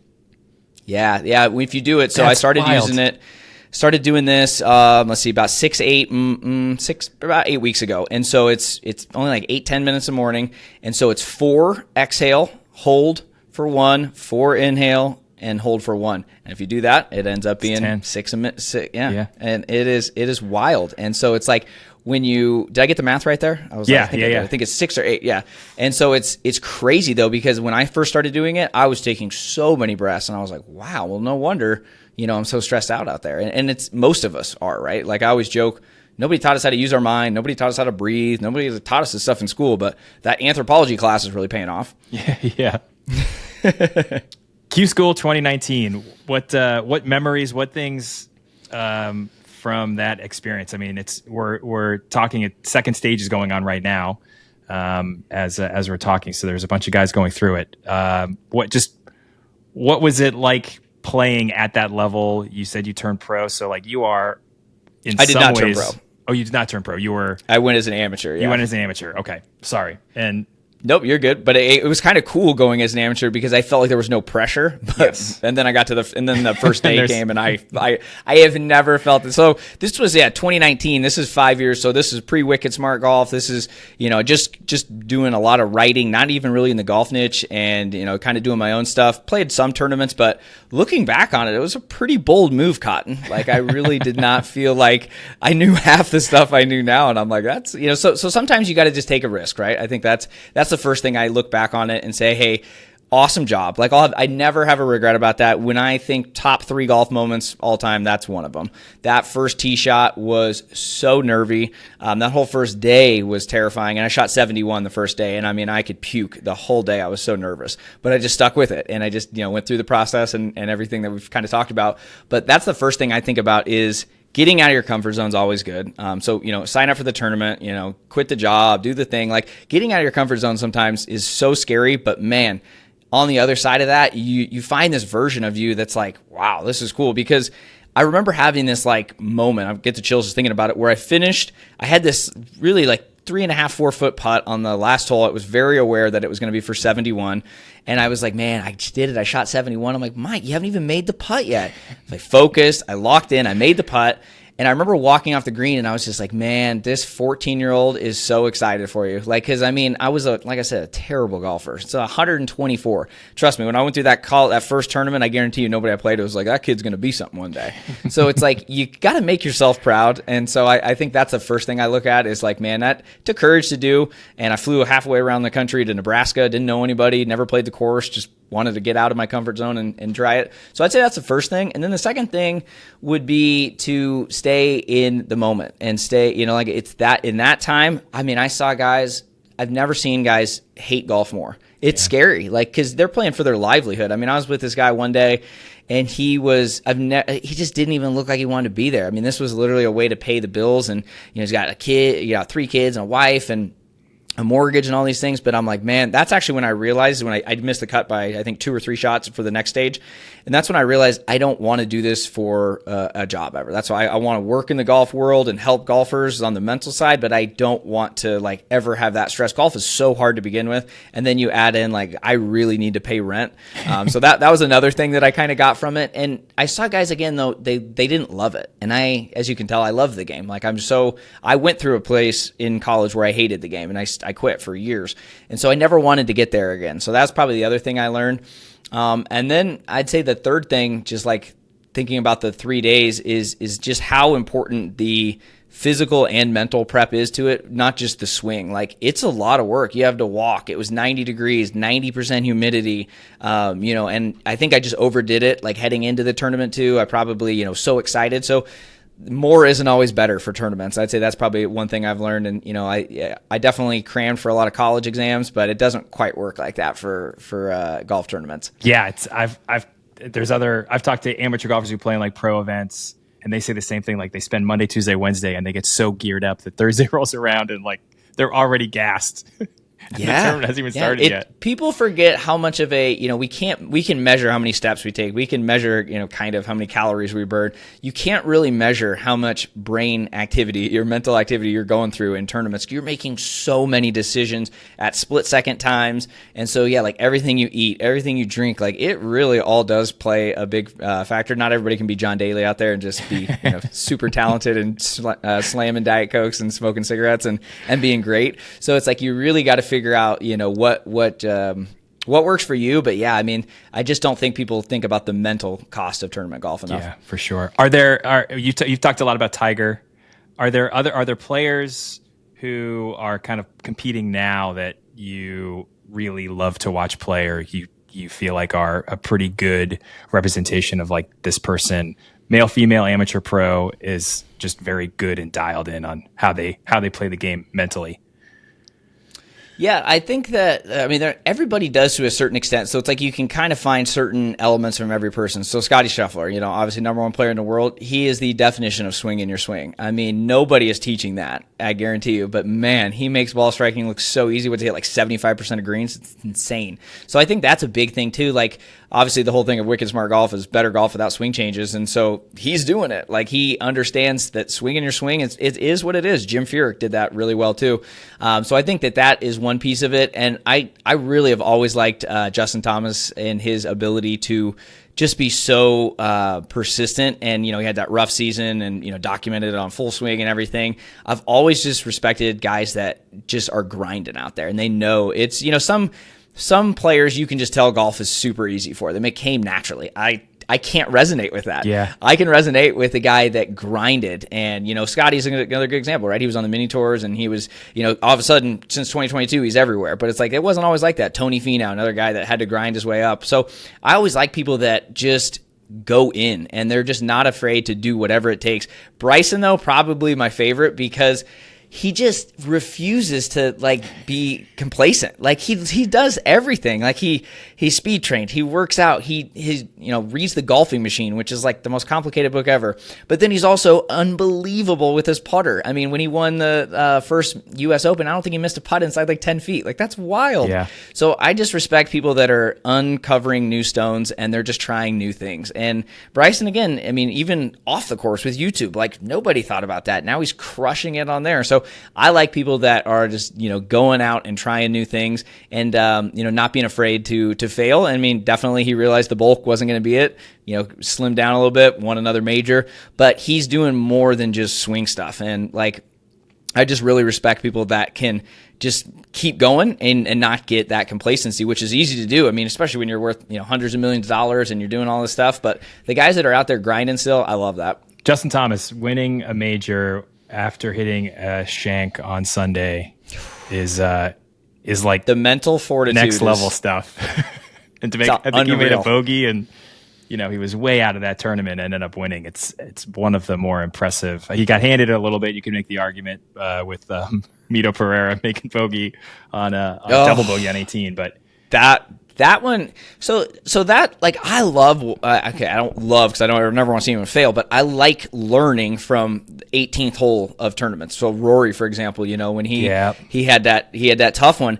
Yeah, if you do it. So That's I started wild. using it. Started doing this, let's see, about 8 weeks ago. And so it's only 8-10 minutes a morning. And so it's 4 exhale, hold for 1, 4 inhale, and hold for 1. And if you do that, it ends up being 6 a minute. Yeah. And it is wild. And so it's did I get the math right there? I think it's 6 or 8. Yeah. And so it's crazy though, because when I first started doing it, I was taking so many breaths, and I was like, wow, well, no wonder, I'm so stressed out there. And it's most of us are, right? Like I always joke, nobody taught us how to use our mind. Nobody taught us how to breathe. Nobody taught us this stuff in school, but that anthropology class is really paying off. Yeah. Q-school 2019. What memories, what things from that experience? I mean, we're talking, second stage is going on right now as we're talking. So there's a bunch of guys going through it. What was it like playing at that level? You said you turned pro, so like you are in I did some not ways, turn pro. Oh, you did not turn pro. I went as an amateur. Yeah. You went as an amateur. Okay, sorry. And nope, you're good. But it was kind of cool going as an amateur because I felt like there was no pressure. But, yes. And then I got to the first day came, and I have never felt it. So this was 2019. This is 5 years. So this is pre-Wicked Smart Golf. This is just doing a lot of writing, not even really in the golf niche, and kind of doing my own stuff. Played some tournaments, but looking back on it, it was a pretty bold move, Cotton. Like I really did not feel like I knew half the stuff I knew now, and I'm like, that's So sometimes you got to just take a risk, right? I think that's the first thing I look back on it and say, hey, awesome job. Like I never have a regret about that. When I think top 3 golf moments all time, that's one of them. That first tee shot was so nervy. That whole first day was terrifying. And I shot 71 the first day. And I mean, I could puke the whole day. I was so nervous, but I just stuck with it. And I just, went through the process and everything that we've kind of talked about. But that's the first thing I think about is getting out of your comfort zone is always good. So, sign up for the tournament, quit the job, do the thing. Like getting out of your comfort zone sometimes is so scary, but man, on the other side of that, you find this version of you that's like, wow, this is cool. Because I remember having this like moment, I get the chills just thinking about it, where I had this really like 3.5, 4 foot putt on the last hole. It was very aware that it was going to be for 71. And I was like, man, I just did it. I shot 71. I'm like, Mike, you haven't even made the putt yet. I focused, I locked in, I made the putt. And I remember walking off the green and I was just like, man, this 14-year-old is so excited for you. Like, cause I mean, I was like I said, a terrible golfer. It's 124. Trust me, when I went through that first tournament, I guarantee you nobody I played, it was like, that kid's going to be something one day. So it's like, you got to make yourself proud. And so I think that's the first thing I look at is like, man, that took courage to do. And I flew halfway around the country to Nebraska, didn't know anybody, never played the course, just wanted to get out of my comfort zone and try it. So I'd say that's the first thing. And then the second thing would be to stay in the moment and stay, like it's that in that time. I mean, I saw guys, I've never seen guys hate golf more. It's scary, like, cause they're playing for their livelihood. I mean, I was with this guy one day and he just didn't even look like he wanted to be there. I mean, this was literally a way to pay the bills, and, he's got a kid, 3 kids and a wife and a mortgage and all these things. But I'm like, man, that's actually when I realized, when I missed the cut by, I think 2 or 3 shots for the next stage. And that's when I realized I don't want to do this for a job ever. That's why I want to work in the golf world and help golfers on the mental side, but I don't want to like ever have that stress. Golf is so hard to begin with. And then you add in like, I really need to pay rent. So that was another thing that I kind of got from it. And I saw guys again, though, they didn't love it. And as you can tell, I love the game. Like I went through a place in college where I hated the game and I quit for years. And so I never wanted to get there again. So that's probably the other thing I learned. And then I'd say the third thing, just like thinking about the 3 days, is just how important the physical and mental prep is to it, not just the swing. Like it's a lot of work. You have to walk. It was 90 degrees, 90% humidity, and I think I just overdid it, like heading into the tournament too. I probably, so excited. So more isn't always better for tournaments. I'd say that's probably one thing I've learned. And, I definitely crammed for a lot of college exams, but it doesn't quite work like that for golf tournaments. Yeah. I've talked to amateur golfers who play in like pro events, and they say the same thing. Like they spend Monday, Tuesday, Wednesday, and they get so geared up that Thursday rolls around and like they're already gassed. The tournament hasn't even started yet. People forget how much of we can measure how many steps we take. We can measure, kind of how many calories we burn. You can't really measure how much brain activity, your mental activity you're going through in tournaments. You're making so many decisions at split second times. And so, like everything you eat, everything you drink, like it really all does play a big factor. Not everybody can be John Daly out there and just be, super talented and slamming Diet Cokes and smoking cigarettes and being great. So it's like, you really got to figure out, what works for you. But yeah, I mean, I just don't think people think about the mental cost of tournament golf enough. Yeah, for sure. You've talked a lot about Tiger. Are there players who are kind of competing now that you really love to watch play, or you you feel like are a pretty good representation of like this person, male, female, amateur, pro, is just very good and dialed in on how they play the game mentally? Yeah, I think that, I mean, everybody does to a certain extent. So it's like you can kind of find certain elements from every person. So Scotty Scheffler, obviously number one player in the world, he is the definition of swing in your swing. I mean, nobody is teaching that, I guarantee you. But man, he makes ball striking look so easy. What's he get, like 75% of greens? It's insane. So I think that's a big thing too. Like, obviously the whole thing of Wicked Smart Golf is better golf without swing changes. And so he's doing it. Like, he understands that swing in your swing it is what it is. Jim Furyk did that really well too. So I think that is one piece of it. And I really have always liked Justin Thomas and his ability to just be so persistent. And, he had that rough season and, documented it on Full Swing and everything. I've always just respected guys that just are grinding out there, and they know it's, some players you can just tell golf is super easy for them. It came naturally. I can't resonate with that. Yeah. I can resonate with the guy that grinded. And, Scotty's another good example, right? He was on the mini tours, and he was, all of a sudden, since 2022, he's everywhere. But it's like, it wasn't always like that. Tony Finau, another guy that had to grind his way up. So I always like people that just go in, and they're just not afraid to do whatever it takes. Bryson, though, probably my favorite, because he just refuses to be complacent. Like, he does everything. Like, he speed trained, he works out, he reads The Golfing Machine, which is like the most complicated book ever. But then he's also unbelievable with his putter. I mean, when he won the first U.S. Open, I don't think he missed a putt inside like 10 feet. Like, that's wild. Yeah. So I just respect people that are uncovering new stones, and they're just trying new things. And Bryson, again, I mean, even off the course with YouTube, like, nobody thought about that. Now he's crushing it on there. So I like people that are just, going out and trying new things, and, not being afraid to fail. I mean, definitely he realized the bulk wasn't going to be it, slimmed down a little bit, won another major, but he's doing more than just swing stuff. And I just really respect people that can just keep going and not get that complacency, which is easy to do. I mean, especially when you're worth, hundreds of millions of dollars and you're doing all this stuff. But the guys that are out there grinding still, I love that. Justin Thomas winning a major after hitting a shank on Sunday is like the mental fortitude, next level stuff. And to make, I think he made a bogey, and he was way out of that tournament and ended up winning. It's one of the more impressive. He got handed it a little bit. You can make the argument with Mito Pereira making bogey on a double bogey on 18, but that one, so that, I love, okay, I don't love, because I never want to see anyone fail, but I like learning from the 18th hole of tournaments. So Rory, for example, when he had that tough one,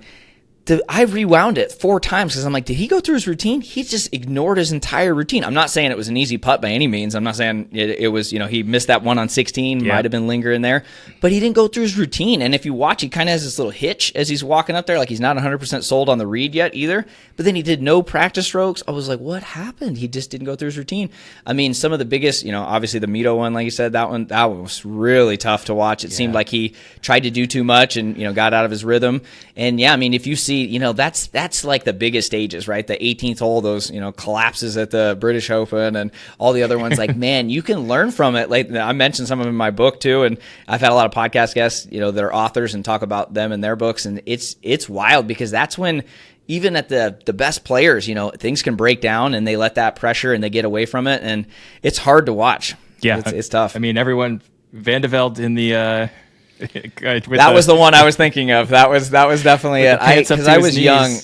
I rewound it 4 times because I'm like, did he go through his routine? He just ignored his entire routine. I'm not saying it was an easy putt by any means. I'm not saying it was, he missed that one on 16, might have been lingering there, but he didn't go through his routine. And if you watch, he kind of has this little hitch as he's walking up there, like he's not 100% sold on the read yet either. But then he did no practice strokes. I was like, what happened? He just didn't go through his routine. I mean, some of the biggest, obviously the Mito one, like you said, that one was really tough to watch. It seemed like he tried to do too much and, got out of his rhythm. And I mean, if you see, that's like the biggest stages, right? The 18th hole, those, collapses at the British Open and all the other ones. Like, man, you can learn from it. Like, I mentioned some of them in my book too, and I've had a lot of podcast guests, that are authors and talk about them and their books, and it's wild, because that's when, even at the best players, things can break down and they let that pressure and they get away from it, and it's hard to watch. Yeah, it's tough. I mean, everyone, Van de Velde in the. That was the one I was thinking of. That was definitely it. Because I was young.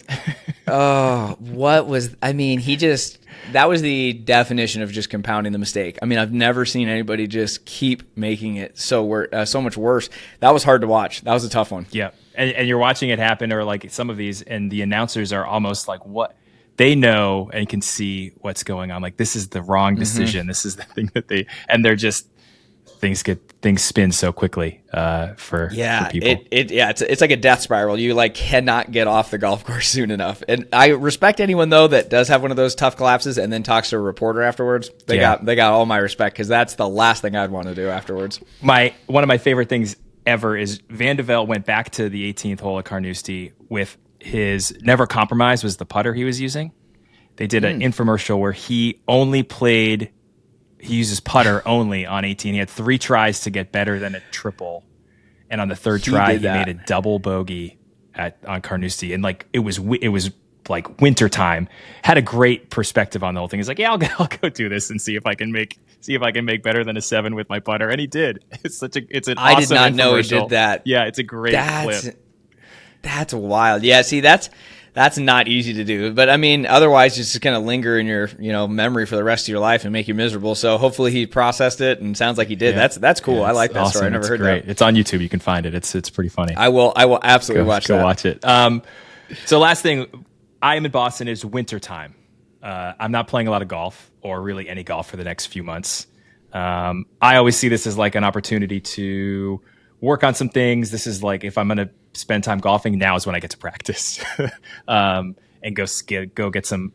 Oh, that was the definition of just compounding the mistake. I mean, I've never seen anybody just keep making it so much worse. That was hard to watch. That was a tough one. Yeah, and you're watching it happen, or like some of these, and the announcers are almost like, what? They know and can see what's going on. Like, this is the wrong decision. This is the thing that they're just, things spin so quickly for people. It's like a death spiral. You cannot get off the golf course soon enough. And I respect anyone though that does have one of those tough collapses and then talks to a reporter afterwards. They got all my respect, because that's the last thing I'd want to do afterwards. One of my favorite things ever is Van de Velde went back to the 18th hole at Carnoustie with his never compromise was the putter he was using. They did an infomercial where he uses putter only on 18. He had 3 tries to get better than a triple, and on the third try he made a double bogey on Carnoustie, and it was like winter time, had a great perspective on the whole thing. He's like, yeah, I'll go do this and see if I can make better than a 7 with my putter. And he did. It's an I awesome did not know he infomercial. did that. Yeah, it's a great clip. That's wild. Yeah, see, that's not easy to do. But I mean, otherwise, it's just going to linger in your memory for the rest of your life and make you miserable. So hopefully he processed it, and sounds like he did. Yeah. That's cool. I like that awesome. story. I never heard that. It's on YouTube. You can find it. It's pretty funny. I will absolutely watch that. Go watch it. So last thing, I am in Boston. It's winter time. I'm not playing a lot of golf or really any golf for the next few months. I always see this as like an opportunity to work on some things. This is like, if I'm going to spend time golfing, now is when I get to practice, and go get some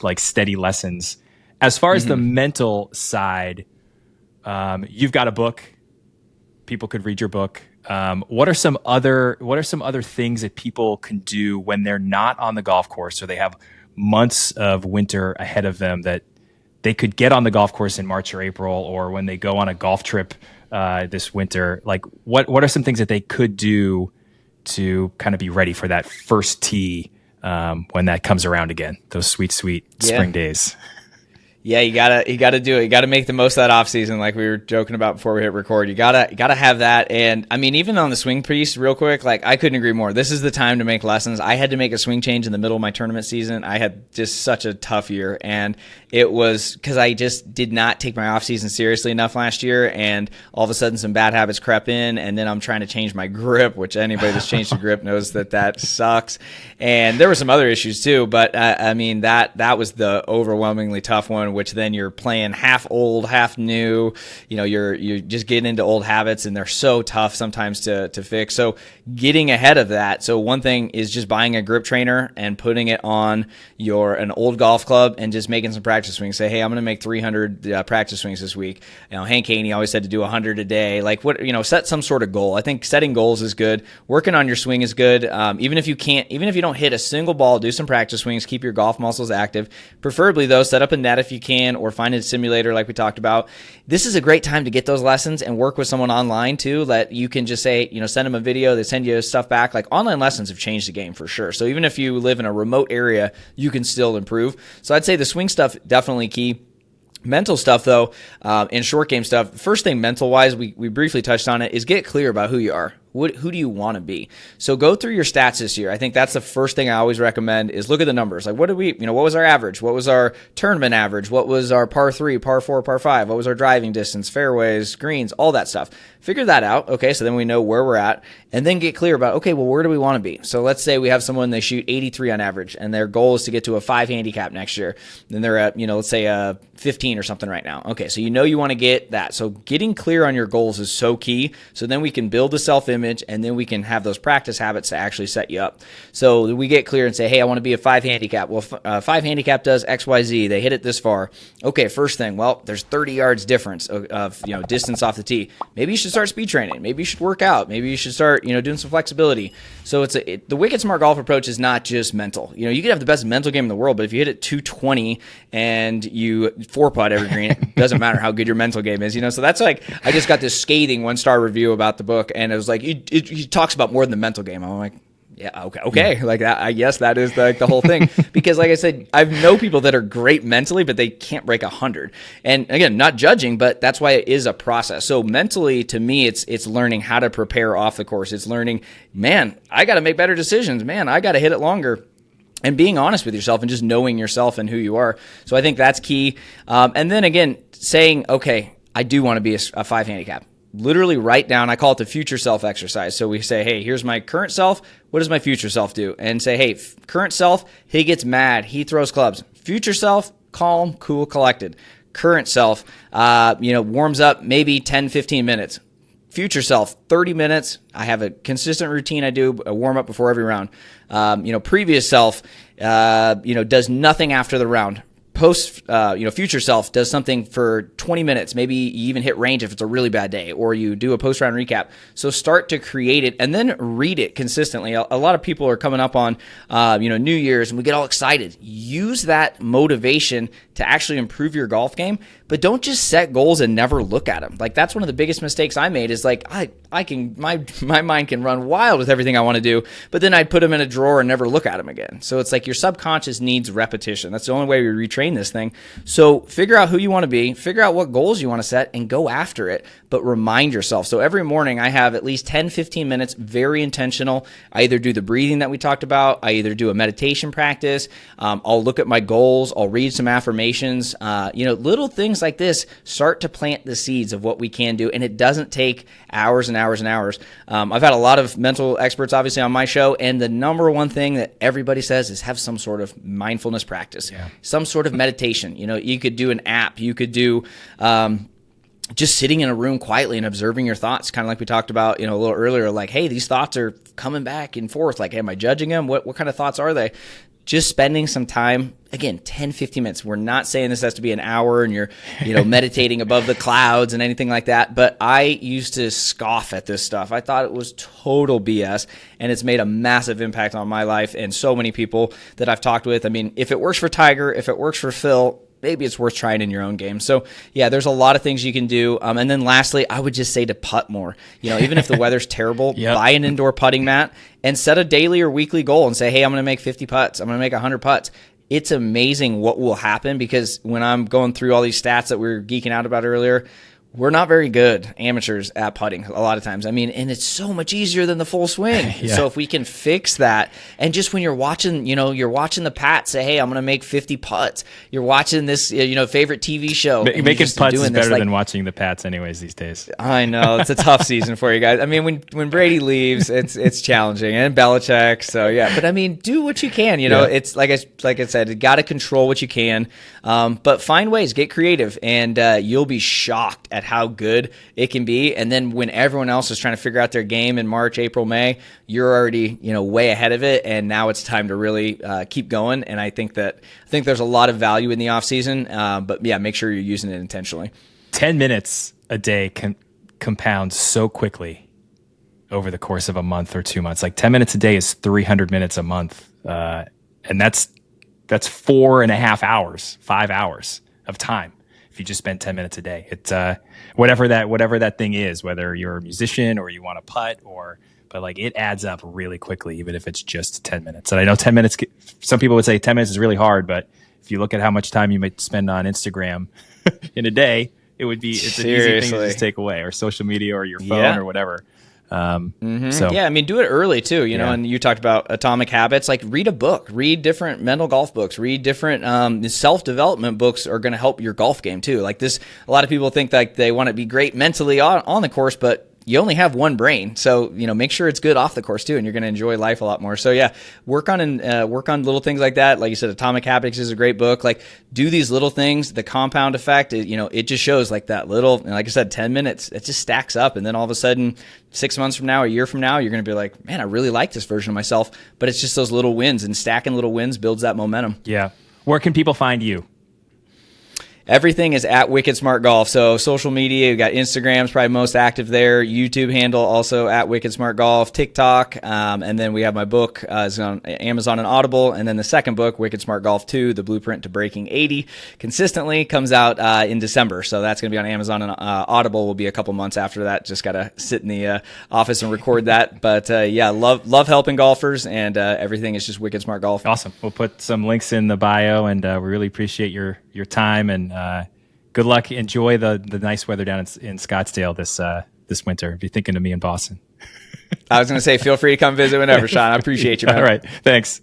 like steady lessons. As far as the mental side, you've got a book. People could read your book. What are some other things that people can do when they're not on the golf course, or they have months of winter ahead of them, that they could get on the golf course in March or April, or when they go on a golf trip this winter? Like, what are some things that they could do to kind of be ready for that first tee when that comes around again? Those sweet spring days. Yeah, you gotta do it. You gotta make the most of that off season, like we were joking about before we hit record. You gotta have that. And I mean, even on the swing piece, real quick, like, I couldn't agree more. This is the time to make lessons. I had to make a swing change in the middle of my tournament season. I had just such a tough year, and it was because I just did not take my off season seriously enough last year, and all of a sudden some bad habits crept in, and then I'm trying to change my grip, which anybody that's changed the grip knows that sucks. And there were some other issues too, but I mean, that was the overwhelmingly tough one, which then you're playing half old, half new. You're just getting into old habits, and they're so tough sometimes to fix. So getting ahead of that. So one thing is just buying a grip trainer and putting it on an old golf club and just making some practice swings. Say, hey, I'm going to make 300 practice swings this week. Hank Haney always said to do 100 a day. Like, set some sort of goal. I think setting goals is good. Working on your swing is good. Even if you don't hit a single ball, do some practice swings. Keep your golf muscles active. Preferably, though, set up a net if you can, or find a simulator like we talked about. This is a great time to get those lessons and work with someone online too, that you can just say, send them a video, they send you stuff back. Like, online lessons have changed the game for sure. So even if you live in a remote area, you can still improve. So I'd say the swing stuff, definitely key. Mental stuff, though, and short game stuff. First thing, mental wise, we briefly touched on it, is get clear about who you are. Who do you want to be? So go through your stats this year. I think that's the first thing I always recommend, is look at the numbers. Like, what was our average? What was our tournament average? What was our par 3, par 4, par 5? What was our driving distance, fairways, greens, all that stuff? Figure that out. Okay, so then we know where we're at, and then get clear about, okay, well, where do we want to be? So let's say we have someone, they shoot 83 on average, and their goal is to get to a 5 handicap next year. Then they're at, let's say a 15 or something right now. Okay, so you want to get that. So getting clear on your goals is so key. So then we can build the self-image, and then we can have those practice habits to actually set you up. So we get clear and say, hey, I want to be a 5 handicap. Well, 5 handicap does XYZ. They hit it this far. Okay, first thing, well, there's 30 yards difference of distance off the tee. Maybe you should start speed training. Maybe you should work out. Maybe you should start doing some flexibility. So the Wicked Smart Golf approach is not just mental. You could have the best mental game in the world, but if you hit it 220 and you 4-putt every green, it doesn't matter how good your mental game is. So that's like, I just got this scathing 1-star review about the book, and it was like, he talks about more than the mental game. I'm like, yeah, okay. Like that, I guess that is the whole thing. Because like I said, I know people that are great mentally, but they can't break 100. And again, not judging, but that's why it is a process. So mentally, to me, it's learning how to prepare off the course. It's learning, man, I got to make better decisions. Man, I got to hit it longer. And being honest with yourself and just knowing yourself and who you are. So I think that's key. And then again, saying, okay, I do want to be a 5 handicap. Literally write down, I call it the future self exercise. So we say, hey, here's my current self. What does my future self do? And say, hey, current self, he gets mad. He throws clubs. Future self, calm, cool, collected. Current self, warms up maybe 10, 15 minutes. Future self, 30 minutes. I have a consistent routine. I do a warm up before every round. Previous self, does nothing after the round. future self does something for 20 minutes. Maybe you even hit range if it's a really bad day, or you do a post-round recap. So start to create it and then read it consistently. A lot of people are coming up on, New Year's, and we get all excited. Use that motivation to actually improve your golf game, but don't just set goals and never look at them. Like, that's one of the biggest mistakes I made, is like, my mind can run wild with everything I want to do, but then I'd put them in a drawer and never look at them again. So it's like your subconscious needs repetition. That's the only way we retrain this thing. So figure out who you want to be, figure out what goals you want to set, and go after it, but remind yourself. So every morning I have at least 10, 15 minutes, very intentional. I either do the breathing that we talked about, I either do a meditation practice, I'll look at my goals, I'll read some affirmations, little things like this start to plant the seeds of what we can do, and it doesn't take hours and hours and hours. I've had a lot of mental experts, obviously, on my show, and the number one thing that everybody says is have some sort of mindfulness practice, some sort of meditation. You could do an app, you could do just sitting in a room quietly and observing your thoughts, kind of like we talked about, a little earlier, like, hey, these thoughts are coming back and forth. Like, am I judging them? What kind of thoughts are they? Just spending some time, again, 10, 15 minutes. We're not saying this has to be an hour and you're, meditating above the clouds and anything like that. But I used to scoff at this stuff. I thought it was total BS, and it's made a massive impact on my life and so many people that I've talked with. I mean, if it works for Tiger, if it works for Phil, maybe it's worth trying in your own game. So yeah, there's a lot of things you can do. And then lastly, I would just say to putt more. Even if the weather's terrible, buy an indoor putting mat and set a daily or weekly goal and say, hey, I'm going to make 50 putts. I'm going to make 100 putts. It's amazing what will happen, because when I'm going through all these stats that we were geeking out about earlier, we're not very good amateurs at putting a lot of times. I mean, and it's so much easier than the full swing. So if we can fix that, and just when you're watching, you're watching the Pat say, hey, I'm going to make 50 putts. You're watching this, favorite TV show. Making putts is better than watching the Pats anyways these days. I know. It's a tough season for you guys. I mean, when Brady leaves, it's challenging, and Belichick. So yeah, but I mean, do what you can, it's like I said, you got to control what you can. But find ways, get creative, and you'll be shocked at how good it can be. And then when everyone else is trying to figure out their game in March, April, May, you're already, way ahead of it. And now it's time to really keep going. And I think there's a lot of value in the off season. But yeah, make sure you're using it intentionally. 10 minutes a day can compound so quickly over the course of a month or 2 months. Like 10 minutes a day is 300 minutes a month. And that's 4.5 hours, 5 hours of time. If you just spend 10 minutes a day, it's whatever that thing is, whether you're a musician or you want to putt, but like, it adds up really quickly, even if it's just 10 minutes. And I know 10 minutes, some people would say 10 minutes is really hard, but if you look at how much time you might spend on Instagram in a day, it's an easy thing to just take away, or social media, or your phone, or whatever. So yeah, I mean, do it early too, and you talked about Atomic Habits. Like, read a book, read different mental golf books, read different self-development books are going to help your golf game too. Like this, a lot of people think like they want to be great mentally on the course, but you only have one brain. So, make sure it's good off the course too, and you're going to enjoy life a lot more. So yeah, work on little things like that. Like you said, Atomic Habits is a great book. Like, do these little things, the compound effect, it just shows like that little, like I said, 10 minutes, it just stacks up. And then all of a sudden, 6 months from now, a year from now, you're going to be like, man, I really like this version of myself. But it's just those little wins, and stacking little wins builds that momentum. Yeah. Where can people find you? Everything is at Wicked Smart Golf. So social media, we got Instagram's probably most active there. YouTube handle also at Wicked Smart Golf. TikTok, and then we have my book is on Amazon and Audible. And then the second book, Wicked Smart Golf 2: The Blueprint to Breaking 80, consistently comes out in December. So that's going to be on Amazon, and Audible will be a couple months after that. Just got to sit in the office and record that. But yeah, love helping golfers, and everything is just Wicked Smart Golf. Awesome. We'll put some links in the bio, and we really appreciate your time, and good luck. Enjoy the nice weather down in Scottsdale this winter, if you're thinking of me in Boston. I was going to say, feel free to come visit whenever, Sean. I appreciate you, man. All right. Thanks.